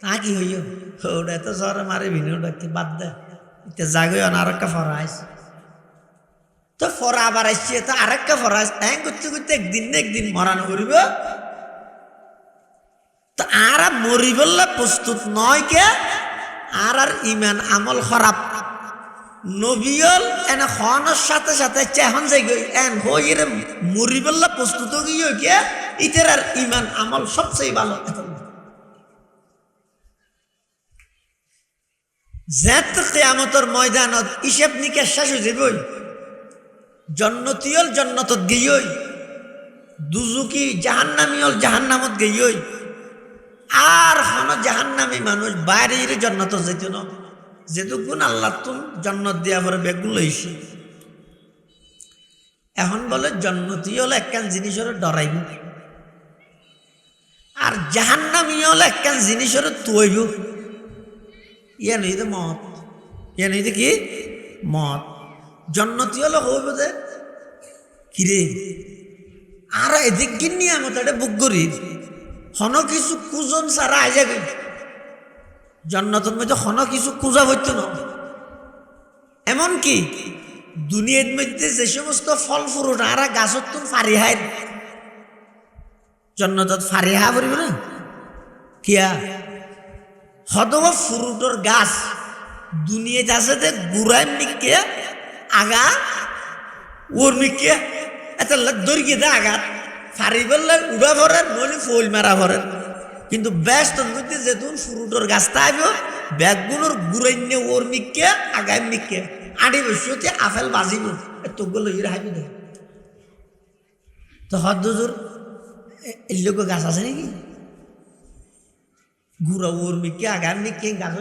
তা কি হইও ওটা তো জ্বরে মারে ভিন্ন বাদ দে এটা জাগো আরেকটা ফরা আইস তো ফরা আবার আসছে তো আরেকটা ফরা আইস ট্যাং করতে করতে একদিন না একদিন মরানো করিব। তো আর মরিবল্লা প্রস্তুত নয় কে আর ইমান আমল খারাপ নবীল এনে খনের সাথে সাথে চেহন যাই এন হইরে মরিবল্লা প্রস্তুত গিয়ে কে ইতের আর ইমান আমল সবচেয়ে ভালো। যেত কিয়ামতর ময়দানত হিসাব নিকাশ শেষ হয়ে যাবই, জন্নতিয়ল জন্নতত গেইই, দুজুকি জাহান্নামিয়ল জাহান্নামত গেইই, আর হন জাহান্নামী মানুষ বাইরে জন্নত যেত না, যেটুকুন আল্লাহ তুম জন্নত দিয়া পরে বেগুন লইছি। এখন বলে জন্নতি হলে একখান জিনিসের ডরাইব, আর জাহান্নামী হলে একখান জিনিসের তুইব। ইয়া নই তো মত, ইয়া নই তো কি মত। জন্নতি হলে হইব যে কিরে আর এদিক কিনি আমার এটা বুক করি হন কিছু কুজন সারা আই যাবে। জন্নতর মধ্যে হন কিছু কুজা হইতো না। এমনকি দুনিয়ার মধ্যে যে সমস্ত ফল ফুরুট আর গাছত তুমি ফারি হাই, জন্নতত ফারি হা পড়িব না কিয়া হদব ফুরুটর গাছ দুনিয়াতে আছে যে গুড়াই মিকে আগা ওর মিকে এত দৈর্ঘ্য দে আঘাত ফারি বললে উড়া ভরেন নইলে ফল মারা ভরেন। কিন্তু ব্যস্ত মধ্যে যেতুন ফুরুটর গাছ তাইব ব্যাগগুলোর গুড়াইনে ওর মিকে আগায় মিকে আড়ি বসে আপেল বাজিব তোগুলো ইয়ে হাইবি দে। তো হদ দুজোর এই লোক গাছ আছে নাকি গুড়া ওর মিকে আগার মিকে গাছ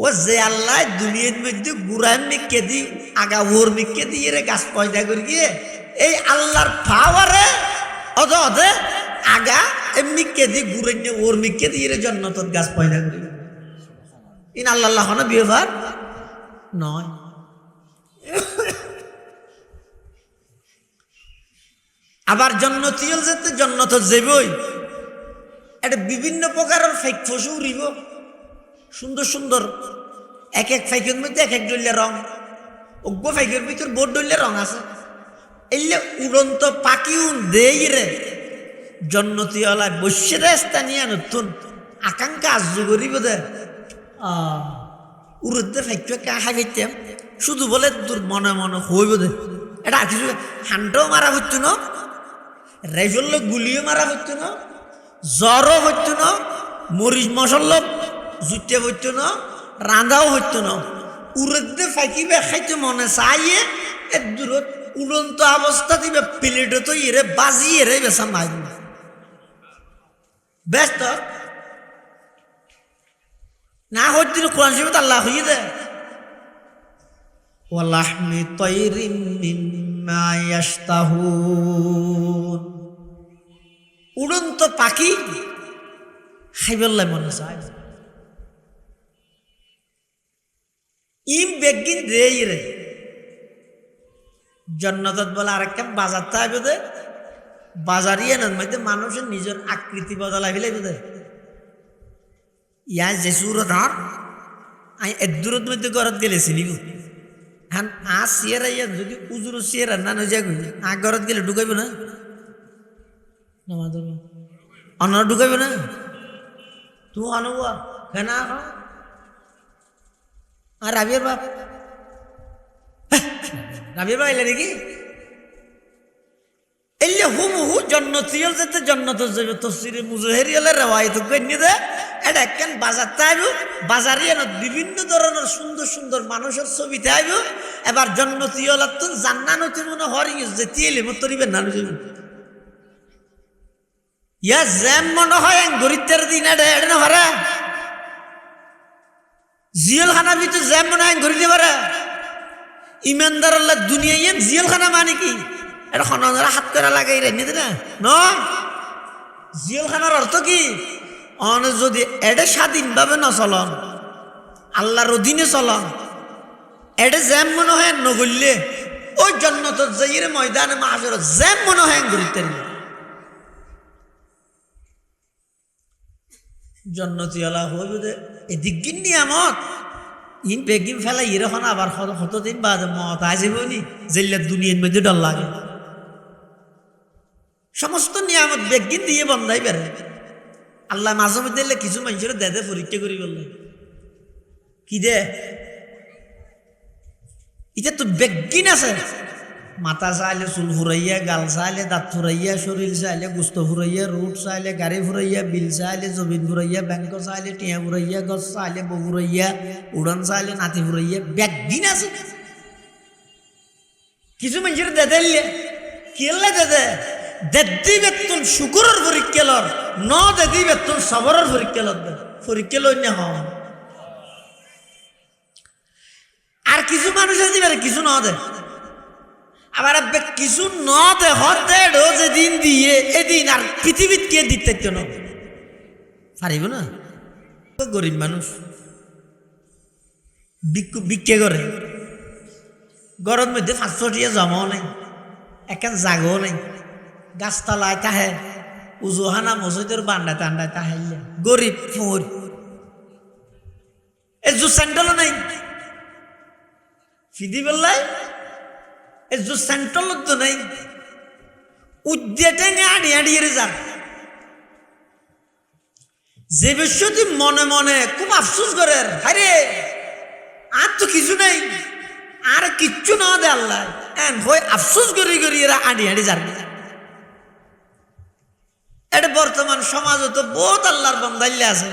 ও যে আল্লাহ দুনিয়ার মধ্যে গুড়ার মিকে দি আগা ওর মিকে দিয়ে গাছ পয়দা করি গিয়ে এই আল্লাহর পাওয়ারে অদ অদে আগা মিকে দি গুড়াইনে ওর মিকে দিয়ে জন্নত গাছ পয়দা করি। ইন আল্লাহ না ব্যবহার নয়। আবার জন্নতিয়ল যেতে জন্নত যাবই, এটা বিভিন্ন প্রকারের ফেক ফসু উড়িব সুন্দর সুন্দর, এক এক ফাইকের মধ্যে এক এক ডলিয়া রং, অজ্ঞ ফাইকের ভিতর বোর ডলিয়া রং আছে। এলে উড়ন্ত পাখি দেই রে জন্নতিওয়ালা বসে রাস্তা নিয়ে নতুন আকাঙ্ক্ষা আজ করিব দে উড়তে ফাইকে খাইতাম শুধু বলে তোর মনে মনে হইব দে। এটা আর কিছু হান্ডাও মারা হচ্ছে না, রেজল গুলিও মারা হচ্ছে না, জ্বরও হচ্ছে না, মরিচ মশলা জুটে হচ্ছে না, রাঁধাও হচ্ছে না। উড়তে ফাইকিবে খাইতে মনে চাইয়ে এর দূরত উড়ন্ত অবস্থা দিবে প্লেটে তো ইরে বাজিয়ে রে বেসা মাই ব্যস্ত না হচ্ছে কোরআন শরীফে আল্লাহ হইয়ে দে ওয়ালাহমি তাইরিন মিম্মা ইয়াশতাহুন। উড়ন্ত পাখি খাইবেল্লাই মনে চায় ইম বেগিন দেই রে জন্নতত বলে আরেকটা বাজার থাকবে দে বাজারিয়ে না মধ্যে মানুষের নিজের আকৃতি বদলাই ফেলে দে ইয়া যে সুরত আর আমি এর দূরত মধ্যে ঘরত গেলে চিনিব হ্যাঁ আ সিয়ারা ইয়া যদি উজুর সিয়ারা না নয় যাই ঘরত গেলে ঢুকাইব না অন্য ঢুকাইব না তুই আনুয়া কেন আর রাবির বাপ রাবির বাপ এলে নাকি এলে হুমহু জন্নতিয়ল যেতে জন্নত যাবে তফসিরে মুজহিরিয়ালে রেওয়ায়ত কইনি দে এটা একখান বাজার তাইব বাজারিয়ে বিভিন্ন ধরনের সুন্দর সুন্দর মানুষের ছবি তাইব এবার জন্নতিয়ল তো জান্নাত হইতে মনে হরিং যে তিয়েলে মতরিবে না ইয়া জ্যাম মনে হয় গরিতের দিন এটা না হরা জিয়ল খানা ভিতরে জ্যাম মনে হয় গরিতে পারে ইমানদার আল্লাহ দুনিয়া ইয়ে জিয়ল খানা মানে কি এটা খনরা হাত করে লাগাই রে নিতে না ন জিয়ল খানার অর্থ কি অন যদি এটা স্বাধীনভাবে না চলন আল্লাহর অধীনে চলন এটা জ্যাম মনে হয় নগরলে ওই জন্নত যাইরে ময়দানে মাহাজের জ্যাম মনে হয় গরিতে জন্নতিওয়ালা হইব এদিক গিন নিয়ামত ইন বেগিন ফেলা ইরখন আবার কতদিন বাদ মত আসিব নি যেগুলা দুনিয়ার মধ্যে ডর লাগে সমস্ত নিয়ামত বেগিন দিয়ে বন্ধাই বেড়ে আল্লাহ মাঝে মধ্যে কিছু মানুষের দেদে পরীক্ষা করি বললে কি দে এটা তো বেগিন আছে মাথা চাইলে চুল ফুরাইয়া, গাল চাইলে দাঁত ফুরাইয়া, শরীর চাইলে গুস্ত ফুরাইয়া, রুট চাইলে গাড়ি ফুরাইয়া, বিল চাইলে জমিন ফুরাইয়া, ব্যাংক চাইলে টিয়া ফুরাইয়া, গছ চাইলে বউ ফুরাইয়া, উড়ান চাইলে নাতি ফুরাইয়া, ব্যাগদিন আছে। কিছু মানুষের দেদাইলে কেলে দেদে দেদি বেতন শুকুরের পরীক্ষালর ন দেদি বেতন সবরের পরীক্ষালর পরীক্ষা লই না হন। আর কিছু মানুষের দিবে কিছু ন দে, আবার কিছু ন দে হতে যেদিন দিয়ে এদিন আর পৃথিবীত কে দিতে ন পারিব না। গরিব মানুষ বিক্ষে করে গরম মধ্যে 500 টিয়া জমাও নাই, এখান জাগও নাই, গাছতলায় তাহে উজুহানা মসজিদের বান্ডা টান্ডায় তাহাইলে গরিব ফোর এজু সেন্ট্রালও নাই ফিদি বললাই এজু সেন্ট্রাল তো নাই উদ্যেটে আড়ি আড়িয়ে যান। যে বিষয়টি মনে মনে খুব আফসোস করে, আরে আর তো কিছু নাই, আর কিচ্ছু না দে আল্লাহ এন হয়ে আফসোস করি করি এরা আড়ি আড়ি যান। এটা বর্তমান সমাজে তো বহুত আল্লাহর বন্দাইলে আছে,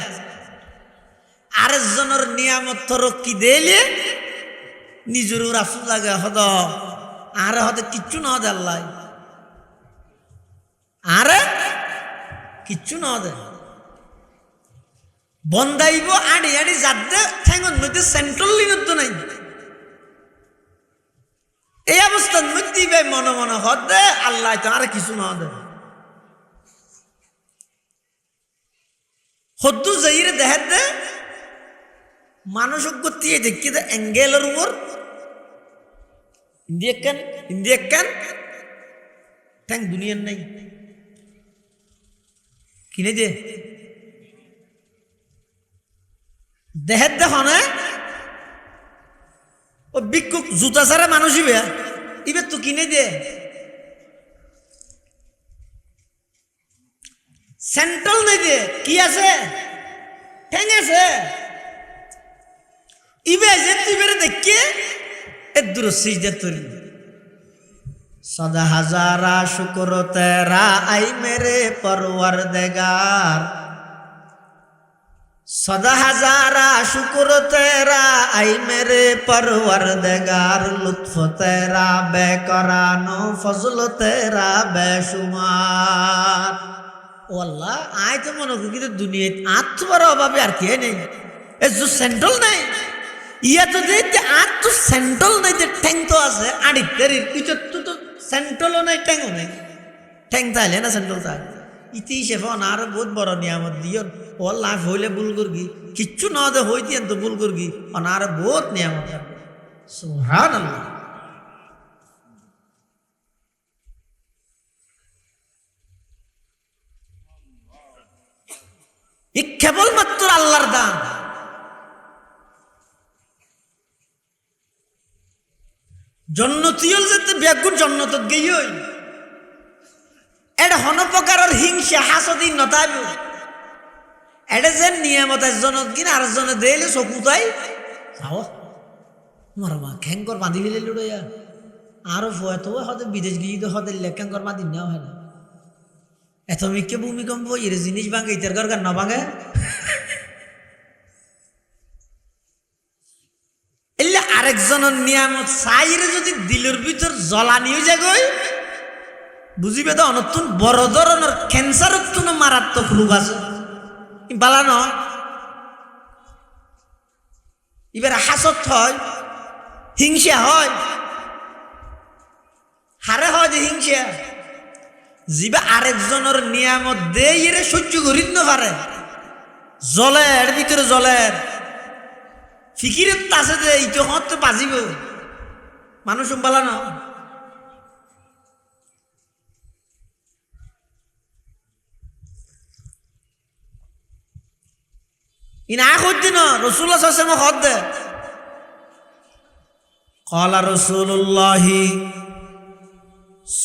আরেকজনের নিয়ামত তরক্কি দিলে নিজের আফসোস লাগে হদ আরে হতে কিচ্ছু না দে আল্লাহ, আরে কিচ্ছু না দে বন্দাইব আড়ি আড়ি যাতে ঠেঙ্গন মধ্যে সেন্ট্রাল লিনত নাই। এই অবস্থার মধ্যে ভাই মনে মনে হদে আল্লাহ তো আর কিছু না দে হদ্দু যাইরে দেহ দে মানুষ গতিয়ে দেখি দে অ্যাঙ্গেলের উপর ইন্ডিয়া কেন ঠ্যাং দুনিয়ার নাই কিনে দে দেহের দেখ না ও বিক্ষুক জুতা ছাড়া মানুষ ইবে তো কিনে দে সেন্ট্রাল নাই দে কি আছে ঠ্যাং আছে ইবে যে তুই বেড়ে দেখে এর দূর সিজদা তুলি সদা হাজারা শুকর তেরা আই মেরে পরওয়ারদিগার सदा हजारा शुक्र तेरा आई मेरे परवरदिगार लुत्फ तेरा बेकरानो फजल तेरा बेशुमार। ओ अल्लाह आय तो मनो कि दुनिया आत बड़ा अभाव यार क्या नहीं ए जो सेंट्रल नहीं ये तो देते आत तो सेंट्रल नहीं दे टैंक तो आसे आड़ी तेरी इचो तो सेंट्रल नहीं टैंक नहीं टैंक था लेना सेंट्रल था इतनी शेफा नारे बहुत बड़ा नियामत दियो अल्लाह होले बुलगुर्गी किच्चू ना दे होती है तो बुलगुर्गी अनार बहुत नियामत है सुभान अल्लाह। ये केवल मात्र अल्लाहर दान जन्नतियोल जेते बेगुन जन्नतत गइयोई एड हन प्रकारर हिंसा हासदी नताबो এটা যে নিয়ামত একজনক কিনা আরেকজনে দেলে চকুতাই যাও মারবা খ্যাঙ্কর বাঁধি ফেলে লুড়াইয়া আরো ফোয়াতো হতে বিদেশ গিয়ে তো হতে খ্যাঙ্কর বাঁধি নেওয়া হয় না এত মিকে ভূমিকম্প এর জিনিস ভাঙে ইতার ঘর না ভাঙে এলে আরেকজনের নিয়ামত চাইরে যদি দিলের ভিতর জ্বলানি হয়ে যায় গই বুঝিবে তো নতুন বড় ধরনের ক্যান্সারের তো মারাত্মক রোগ আছে বালা নয় এবার হাসত হয় হিংসা হয় হারে হয় যে হিংসা যিবা আরেকজনের নিয়ামত দেয় এর সহ্য করিত না পারে জলের ভিতরে জলের ফিকিরের তাছে যে এইটো হতে বাজিব মানুষ বালা না ইনা খুদ্দিন রাসূলুল্লাহ সাল্লাল্লাহু আলাইহি ওয়াসাল্লাম খুদ্দে قال رسول الله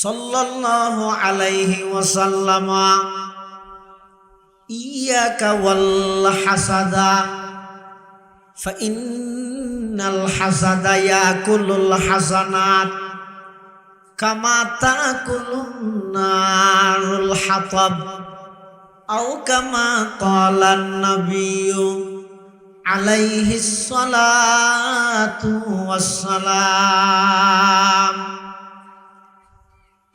صلى الله عليه وسلم إياك والحسد فإن الحسد يأكل الحسنات কামা তাকুলুন নারুল হাতাব আও কামা ক্বালান নাবিয়্যু আলাইহিস সালাতু ওয়াসসালাম।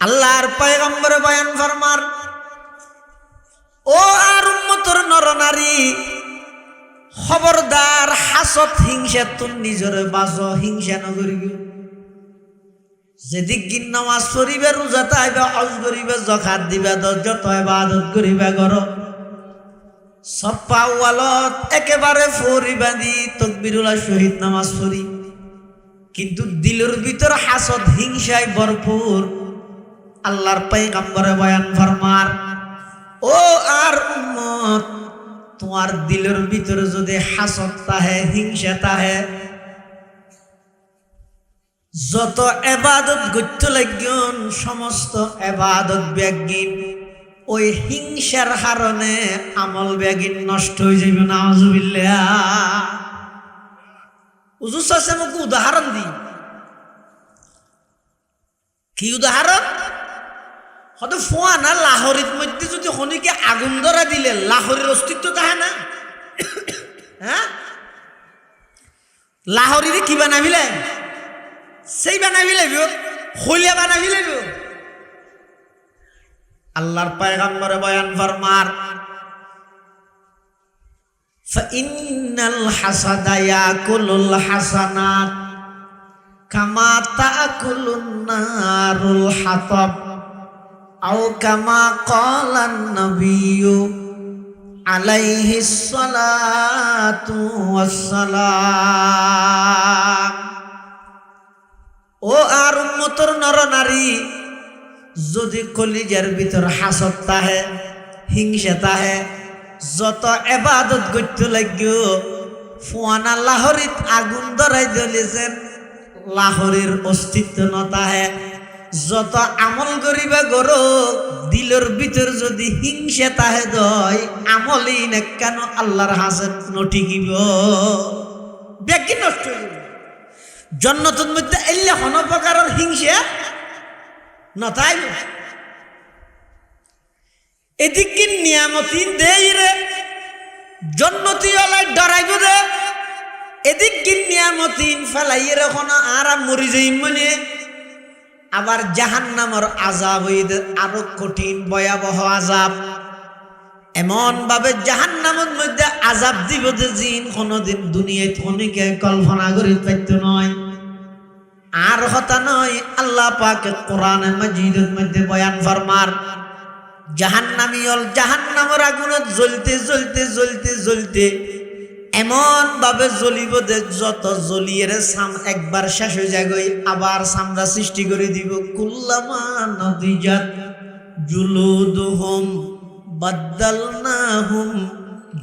আল্লাহর পয়গম্বর বয়ান ফরমার, ও আর উম্মতের নরনারী, খবরদার হাসত হিংসা তুন নিজরে বাঁচো, হিংসা নকরিবে। যেদিক গিন নামাজ পড়িবে, রোজা তাইবা, হজ করিবে, যাকাত দিবা, যত ইবাদত করিবা করো, সব পাওয়ালত একেবারে ফরি বাঁধি তাকবীরুল্লাহ শহীদ নামাজ পড়ি, কিন্তু দিলের ভিতর হাসদ হিংসায় ভরপুর। আল্লাহর পয়গম্বরে বয়ান ফরমার, ও আর উম্মত, তোমার দিলের ভিতরে যদি হাসদ তাহে, হিংসা তাহে, যত ইবাদত করতে লাগেন সমস্ত ইবাদত ব্যাগিন ওই হিংসার কারণে আমল ব্যাগিন নষ্ট হয়ে যাবে। নাউজুবিল্লাহ। হুজুর সাহেব আমাকে উদাহরণ দিই। কি উদাহরণ? হয়তো ফোয়া না লাহোরের মধ্যে যদি খনিকে আগুন ধরা দিলে লাহোরের অস্তিত্ব থাকে না? হ্যাঁ, লাহোরের কি বানাবিলে? সেই বানাবিলে হইলে বানাবিলে। আল্লাহর পয়গম্বর বয়ান ফরমার, ফাইন্নাল হাসাদা ইয়াকুলুল হাসানাত কামা তাকুলুন নারুল হাতাব আও কামা ক্বালান নাবিয়্যু আলাইহিস সালাতু ওয়াসসালাম। ও আর উম্মতের নরনারী, যদি কলিজার ভিতর হাসদ তাহে, হিংসা তাহে, যত ইবাদত করতে লাগিও ফুয়ানা লাহরিত আগুন ধরাই জ্বলেছেন, লাহরির অস্তিত্ব নতাহে, যত আমল করিবা গরো, দিলের ভিতর যদি হিংসা তাহে দয়, আমলই না কেন আল্লাহর হাসদ নঠিকিব, ব্যাগি নষ্ট হইব। জন্নতের মধ্যে এলে কোন প্রকারের হিংসা নতাই। এদিকে নিয়ামতি দেই রে, জন্নতি ওলাই ডরাইব রে, এদিকে নিয়ামতি ফেলাই রে কোনো আরাম মরি যাই মানে। আবার জাহান্নামের আযাব হইতে আরো কঠিন ভয়াবহ আযাব, এমন ভাবে জাহান্নামের মধ্যে আযাব দিব যে জিন কোনদিন দুনিয়ায় অনেকে কল্পনা করি পাইত নয়। আর হতা নয়, আল্লাহ পাক কোরআন মাজিদের মধ্যে বয়ান ফরমার, জাহান্নামীল জাহান্নামের আগুনত জ্বলতে জ্বলতে জ্বলতে জ্বলতে এমন ভাবে জ্বলিব যে যত জ্বলিয়ে সাম একবার শেষ হয়ে যায়, আবার সামরা সৃষ্টি করে দিব। কুল্লামা নদিজাত জুলুদুহুম বাদদালনাহুম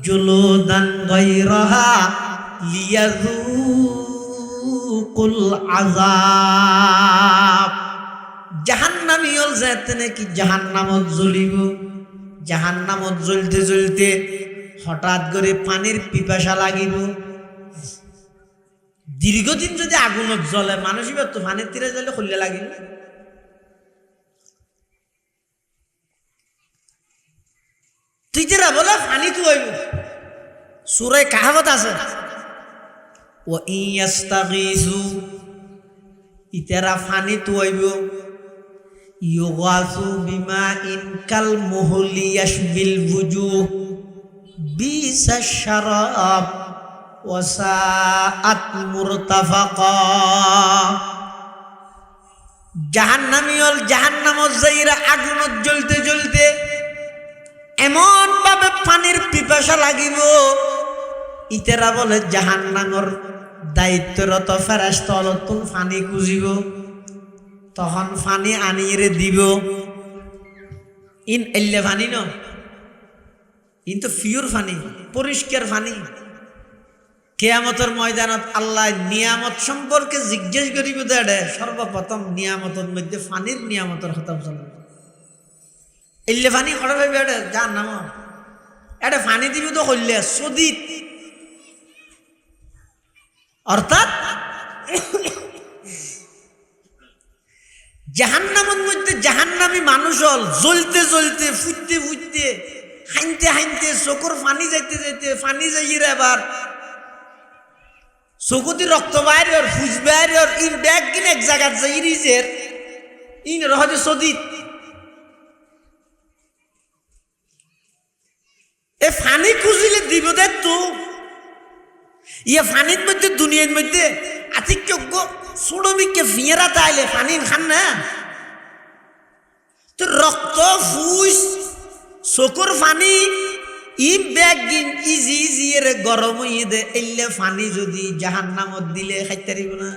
জুলুদান গায়রাহা লিয়াযুকুল আযাব। জাহান্নামীল যেতে নাকি জাহান্নামত জ্বলিব, জাহান্নামত জ্বলতে জ্বলতে হঠাৎ করে পানির পিপাসা লাগিব। দীর্ঘদিন যদি আগুনত জ্বলে, মানুষই তো পানির তীরে জ্বলে খুললে লাগিব। তুই যেরা বলে পানি তো হইব, সূরা কাহাবত আছে, ওয়া ইয়াস্তাগীসু, ইতারা পানি তো হইব, ইউগাসু বিমাইন কাল মুহলি ইয়াশবিল বুজুহ বিসাশ শারাব ওয়া সাআত মুরতাফাকা। জাহান্নামীল জাহান্নামত যাইরা আগুনত জ্বলতে জ্বলতে এমন ভাবে পানির পিপাসা লাগিব, ইতারা বলে জাহান্নামের দায়িত্বরত ফেরেশতা অলতুন পানি খুঁজিব, তখন পানি আনিয়ে দিব। ইন এল্লে পানি ন, কিন্তু পিওর পানি, পরিষ্কার পানি। কিয়ামতের ময়দানত আল্লাহ নিয়ামত সম্পর্কে জিজ্ঞেস করিব, দেড়ে সর্বপ্রথম নিয়ামতের মধ্যে পানির নিয়ামতের কথা বলবে। এল্লে পানি খড় ভাবি এডে যার নাম এটা পানি দিব তো করলে সদিত, অর্থাৎ জাহান্নামের মধ্যে জাহান্নামী মানুষ হল জ্বলতে জ্বলতে ফুটতে ফুটতে হাইনতে হাইনতে চোখর পানি যাইতে যাইতে পানি যাইয়ে এবার চকুতি রক্ত বাইরের ফুজ বাইরের ইন ব্যাগ কিন এক জায়গার যাই রিজের ইন রহজে সদিত এ ফানি খুঁজিলে দিব দেখ তো ইয়ে ফানির মধ্যে দুনিয়ার মধ্যে আতিক্যজ্ঞ সুড়মিকে ফিয়েরা তাইলে ফানি খান না তো রক্ত ফুস চকুর ফানি ই ব্যাগ গিন ইজি ইজি এর গরম হইয়ে দে এলে ফানি যদি জাহান্নামত দিলে খাইতে পারিব না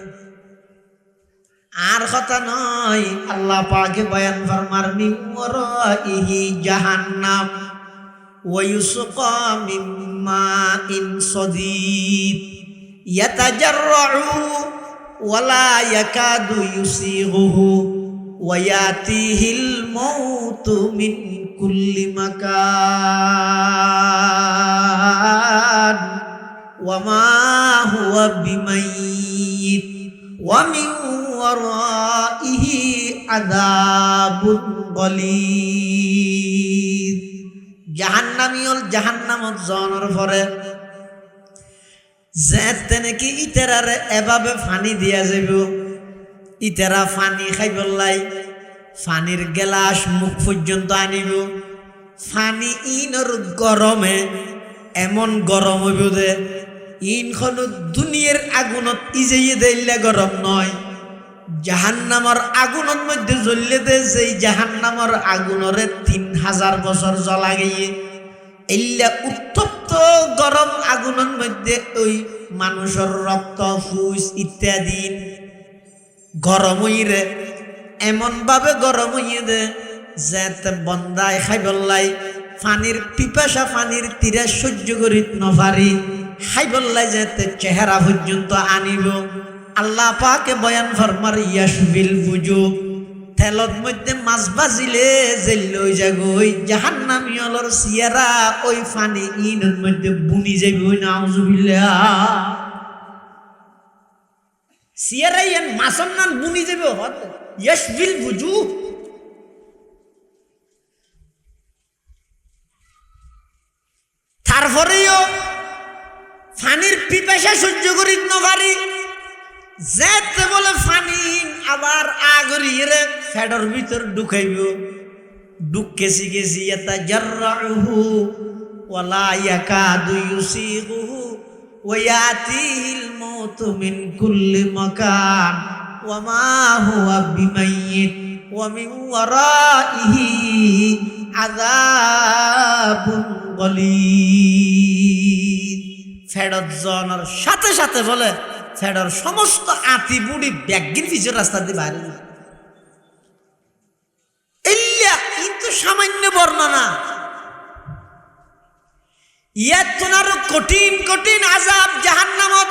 আর কথা নয় আল্লাহ পাকে বয়ান ফরমার মিন ওয়ারাইহি জাহান্নাম ওয়া ইউসকা মিন মাইন সাদীদ ইয়াতাজাররু ওয়ালা ইয়াকাদু ইউসিগুহু ওয়া ইয়াতিহিল মাউতু মিন কুল্লি মাকান ওয়া মা হুয়া বিমাইয়িত ওয়া মিন ওয়ারাইহি আযাবুন গালিদ জাহান্নামী হল জাহান্নামত জনের পরে যেতে নাকি ইতেরারে এভাবে ফানি দিয়া যাব ইতেরা ফানি খাইবলাই ফানির গেলাস মুখ পর্যন্ত আনিব ফানি ইনর গরমে এমন গরম হইব যে ইনখন দুনিয়ার আগুনত ইজেইয়ে দিলে গরম নয় জাহান্নামর আগুনের মধ্যে জ্বললে দে যেই জাহান্নামর আগুনরে 3000 বছর জ্বলা গিয়ে এল্লা উত্তপ্ত গরম আগুনের মধ্যে ওই মানুষের রক্ত ফুস ইত্যাদি গরম হইরে এমন ভাবে গরম হইয়ে দে যেতে বন্দায় খাইবল্লাই পানির পিপাসা পানির তীরে সহ্য করিত নপারি খাইবল্লাই যেতে চেহারা পর্যন্ত আনিব আল্লাহ পাকে বয়ান ফরমার ইয়াশবিল বুজু তেলত মধ্যে মাছ বাজিলে জেল ওই জাগই জাহান্নামী হলর সিয়ারা ওই ফানি ইনের মধ্যে বুনি যাইব নাউজুবিল্লাহ সিয়ারা ইয়ান মাছন নান বুনি যাইব ইয়াশবিল বুজু তারপরেও ফানির পিপাসা সহ্য করিত নপারি যেতে বলে ফানি আবার আগরিয়ে ফেডর ভিতর ঢুকাইব ঢুকেছি গেছি এটা জাররাহু ওয়ালা ইয়াকাদু ইউসিগুহু ওয়া ইয়াতিহিল মাউতু মিন কুল্লি মাকান ওয়া মা হুয়া বিমাইয়িত ওয়া মিন ওয়ারাইহি আযাবুন গালিদ ফেডর জনের সাথে সাথে বলে ফেডর সমস্ত আতি বুড়ি ব্যাগিন পিছের রাস্তা দিয়ে বাইরে এলিয়া কিন্তু সামান্য বর্ণনা ইয়ার তোনার কঠিন কঠিন আযাব জাহান্নামত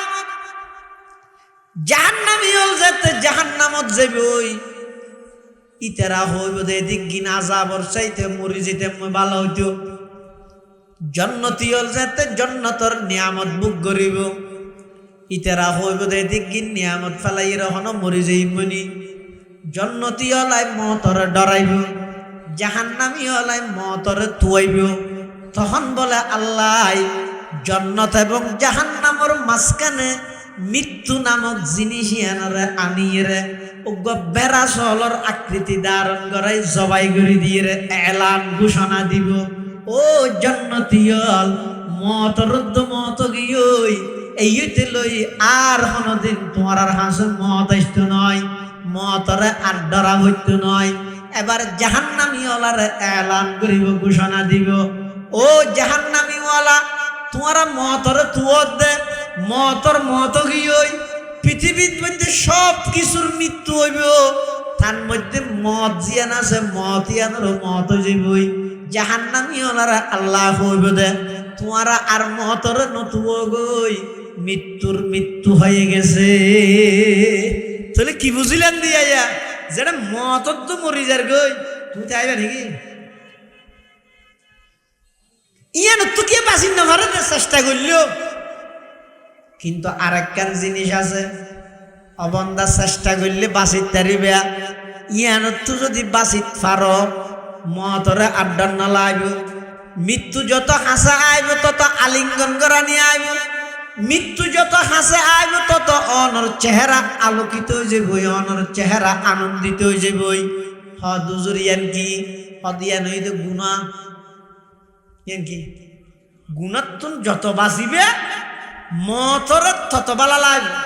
জাহান্নামী হল যেতে জাহান্নামত যাবে ওই ইতেরা হইব এদিক গিন আযাবর চাইতে মরি যেতে ভালো হইতো জান্নাতি হল যেতে জান্নাতের নিয়ামত ভোগ করিব ইতেরা হইব এদিক গিন নিয়ামত ফেলাই রহন মরি যাইবনি জান্নাতি হলাই মতরে ডরাইব জাহান্নামী হলাই মতরে তুয়াইব তখন বলে আল্লাহ জান্নাত এবং জাহান্নামের মাঝখানে মৃত্যু নামক জিনিস আনরে আনিয়ে উগ্র বেড়া সহলর আকৃতি ধারণ করাই জবাই করে দিয়ে এলান ঘোষণা দিব ও জান্নাতি হল মতরদ্দ মত গিয়ে এইতে লই আর কোনদিন তোমার আর হাসন মত আসতো নয় মতরে আর ডরা হইতো নয় এবার জাহান্নামী ওয়ালারে এলান করিব ঘোষণা দিব ও জাহান্নামী ওয়ালা তোমারা মতরে তুয়ত দে মতর মত গিয়ে পৃথিবীর মধ্যে সব কিছুর মৃত্যু হইব তার মধ্যে মত জিয়ান আছে মত ইয়ানোর মত যাইবই জাহান্নামী ওয়ালারা আল্লাহ হইব দে তোমারা আর মতরে নতুব গই মৃত্যুর মৃত্যু হয়ে গেছে তাহলে কি বুঝিলেন দিয়া যেটা মতত তো মরি যার গই তুমি চাইবে নাকি ইয়ান তো কে বাঁচিন না ভারত চেষ্টা করলেও কিন্তু আর একখান জিনিস আছে অবন্ধা চেষ্টা করলে বাঁচিত পারিবে ইয়ানতো যদি বাঁচিত পার মতরে আড্ডার না লাইব মৃত্যু যত হাসা আইব তত আলিঙ্গন করা নিয়ে আইব মৃত্যু যত হাসে আইব তত অনর চেহারা আলোকিত হয়ে যাবই অনর চেহারা আনন্দিত হয়ে যাবই হদুজুর ইয়ান কি হদিয়ান হইত গুণা ইয়ান কি গুণাত্তুন যত বাঁচিবে মতরে তত বালা লাগবে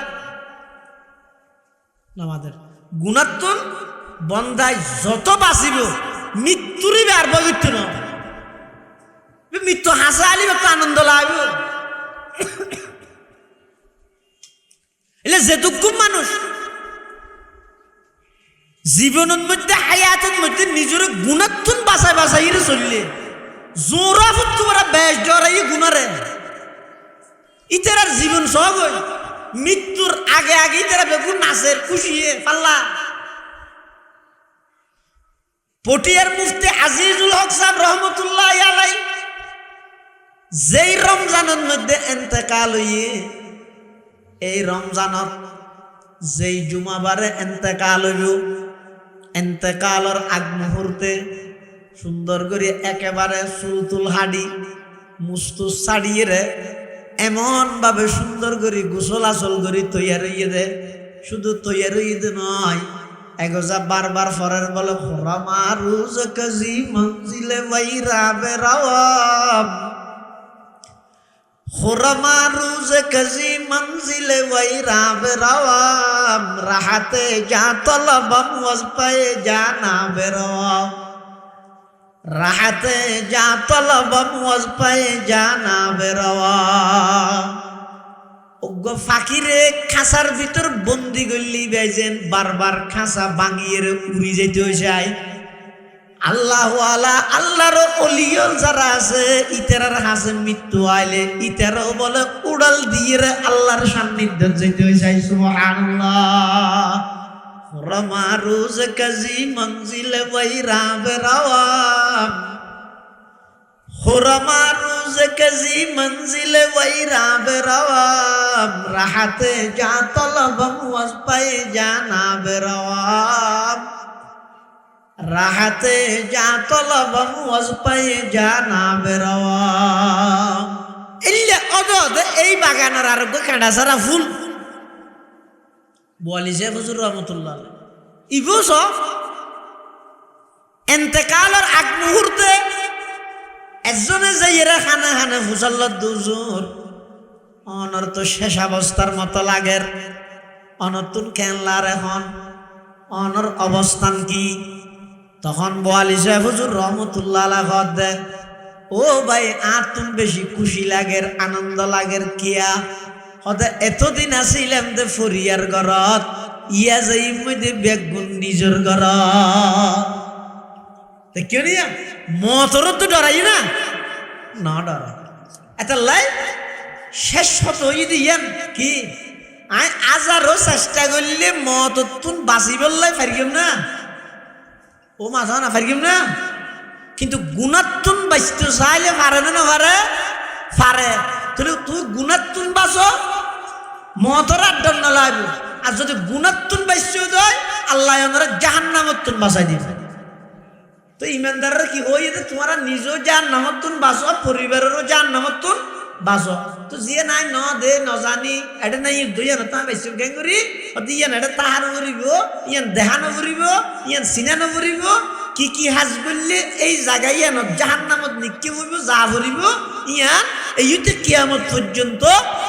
আমাদের গুণাত্তুন বন্দায় যত বাঁচিব মৃত্যুরই আর বগিত্য ন মৃত্যু হাসা আলিব তো আনন্দ লাগবে এলে যেটুকু মানুষ জীবনের মধ্যে হায়াতের মধ্যে নিজের গুণাত্তুন বাঁচাই বাঁচাই চললে জোরা ফুটতে পারা বেশ জরাই গুণারে ইতার জীবন সব হই মৃত্যুর আগে আগে ইতারা বেগুন নাচের খুশিয়ে পাল্লা পটিয়ার মুফতি আজিজুল হক সাহেব রহমতুল্লাহ আলাই যেই রমজানের মধ্যে এন্তেকাল হইয়ে এই রমজানত যেই জুমাবারে এন্তেকাল হইব এন্তেকালের আগ মুহূর্তে সুন্দর করে একেবারে সুরতুল হাডি মুস্তু ছাড়িয়ে রে এমন ভাবে সুন্দর করে গোসল আসল করে তৈয়ার হইয়ে দে শুধু তৈয়ার হইয়ে দে নয় এগোজা বারবার ফরের বলে খোরামা রুজ কাজি মঞ্জিলে বাইরা বেরাওয়াম খোরামা রুজ কাজি মঞ্জিলে বাইরা বেরাওয়াম রাহাতে যা তলবম ওয়াজ পায়ে জানা বেরাওয়াম রাহাতে যা তলবম ওয়াজ পায়ে জানা বেরাওয়াম ওগো ফাকিরে খাসার ভিতর বন্দি গল্লি বেজেন বারবার খাসা ভাঙিয়ে উড়ি যেতে যায় আল্লাহ আলা আল্লাহর ওলিয়ল যারা আছে ইতারার হাসে মৃত্যু আইলে ইতারাও বলে উড়াল দিয়ে আল্লাহর সান্নিধ্য যেতে যায় সুবহানাল্লাহ রমা রোজ কাজী মঞ্জিলে বাইরা বেরাওয়াম খোরামা রোজ কাজী মঞ্জিলে বাইরা বেরাওয়াম রাহাতে যা তলবম ওয়াজ পায়ে জানা বেরাওয়াম রাহাতে যা তলবম ওয়াজ পায়ে জানা বেরাওয়াম ইল্লা অদদ এই বাগানের আর কাঁটা সারা ফুল বলিছে হুজুর রহমতুল্লাহ ইবো সব এন্তেকালের আগ মুহূর্তে একজনে যাইয়েরা খানা খানে ফুসাল্লার দুজোর অনর তো শেষ অবস্থার মতো লাগের অনতুন কেনলার এখন অনর অবস্থান কি তখন বোয়ালি সাহেব হুজুর রহমতুল্লাহ আলাইহি দে ও ভাই আর তুমি বেশি খুশি লাগের আনন্দ লাগের কিয়া হতে এতদিন আসিলাম দে ফরিয়ার ঘরত ইয়া যাই মধ্যে বেগুন নিজের ঘরত কেউ নিয়া মতর তো ডরাই না না ডরা এটা লাই শেষ হত যদি ইয়ান কি আই আজারও চেষ্টা করলে মত তুন বাঁচি বললাই পারিম না ও মাথা না পারিম না কিন্তু গুণাত্তুন বাঁচতে চাইলে পারে না পারে পারে তাহলে তুই গুণাত্তুন বাঁচ মতর আড্ডার না লাগবে আর যদি গুণাত্তুন বাঁচতে দেয় আল্লাহ আমরা জাহান্নামত্তুন বাঁচাই দিবে তো ইমানদাররা কি হই তোমার নিজেও যার নামতুন বাঁচো পরিবারেরও যার নামতুন বাঁচো তো যে নাই ন দে নজানি এটা নাই দুইয়ান তা বেশি গেং করি ইয়ান এটা তাহার করিব ইয়ান দেহানো করিব ইয়ান সিনানো করিব কি হাজ বললে এই জায়গায় ইয়ান জাহান্নামত নিক্ষেপ হইব যা ভরিব ইয়ান এইতে কিয়ামত পর্যন্ত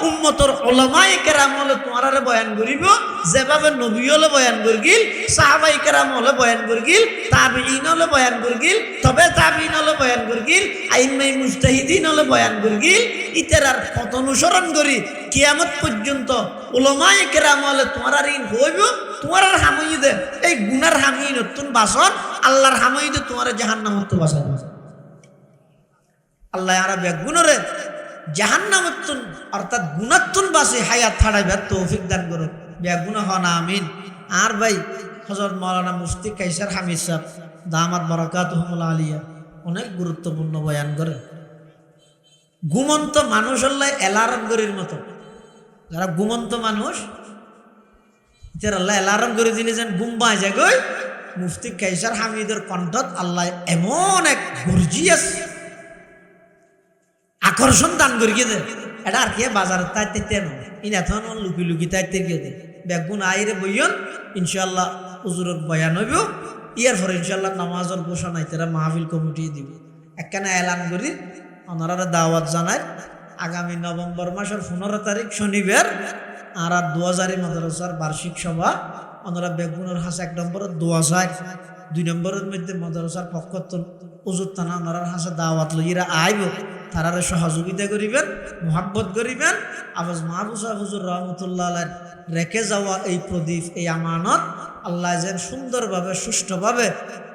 উম্মতর উলামায়ে কেরাম হলে তোমারে বয়ান করিব যেভাবে নবী হলে বয়ান করগিল সাহাবায়ে কেরাম হলে বয়ান করগিল তাবিঈন হলে বয়ান করগিল তবে তাবিঈন হলে বয়ান করগিল আইম্মায়ে মুজতাহিদিন হলে বয়ান করগিল ইতারার পথ অনুসরণ করি কিয়ামত পর্যন্ত উলামায়ে কেরাম হলে তোমার ঋণ হইব তোমার হামইদে এই গুনার হামি নতুন বাসন আল্লাহর হামইদে তোমার জাহান্নামত বাসায় আল্লাহ আর বেগুনরে জাহান্নামতুন অর্থাৎ গুণাত্তুন বাসে হায়াত ছাড়াইবার তৌফিক দান করুক বেগুনা হন আমিন আর ভাই হযরত মাওলানা মুফতি কাইসার হামিদ সাহেব দামাত বারাকাতুহুল আলিয়া অনেক গুরুত্বপূর্ণ বয়ান করে ঘুমন্ত মানুষ হল্লাই অ্যালার্ম গড়ির মতো যারা ঘুমন্ত মানুষ যারা আল্লাহ অ্যালার্ম করে দিলে যেন ঘুম পায় যায় গই মুফতি কাইসার হামিদের কণ্ঠত আল্লাহ এমন এক গর্জিয়াস আকর্ষণ দান করিয়ে দেয়। এটা আর কি বাজারের তাইতে ইন এখন লুকি লুকি তাইতে গিয়ে দেয় বেগুন আইরে বইয়ন ইনশাল্লাহ হুজুরের বয়ান হইব। ইয়ার পরে ইনশাল্লাহ নামাজের ঘোষণা তারা মাহফিল কমিটি দিব। একখানে এলান করি ওনারা দাওয়াত জানায় আগামী নভেম্বর মাসের 15 তারিখ শনিবার আর 2000 মাদ্রাসার বার্ষিক সভা। ওনারা বেগুনের হাসে 1 নম্বরের দোয়া চায়, 2 নম্বরের মধ্যে মাদ্রাসার পক্ষ হুজুর থানা ওনার হাসে দাওয়াত লইরা আইব, তারারে সহযোগিতা করিবেন, মোহাব্বত করিবেন। আফাজ মাহফুজ হুজুর রহমতুল্লাহ আলাইহির রেখে যাওয়া এই প্রদীপ, এই আমানত আল্লাহ যেন সুন্দরভাবে সুষ্ঠুভাবে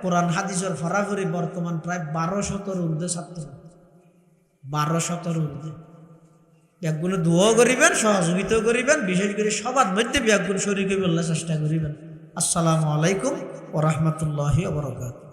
কোরআন হাদিসের ফরাফরি বর্তমান প্রায় 1200 ঊর্ধ্বে ছাত্র, 1200 ঊর্ধ্বে। ব্যাগগুলো দোয়াও করিবেন, সহযোগিতাও করিবেন, বিশেষ করে সবার মধ্যে ব্যাগগুলো শরীকে বললে চেষ্টা করিবেন। আসসালামু আলাইকুম ওয়া রাহমাতুল্লাহি ওয়া বারাকাতুহু।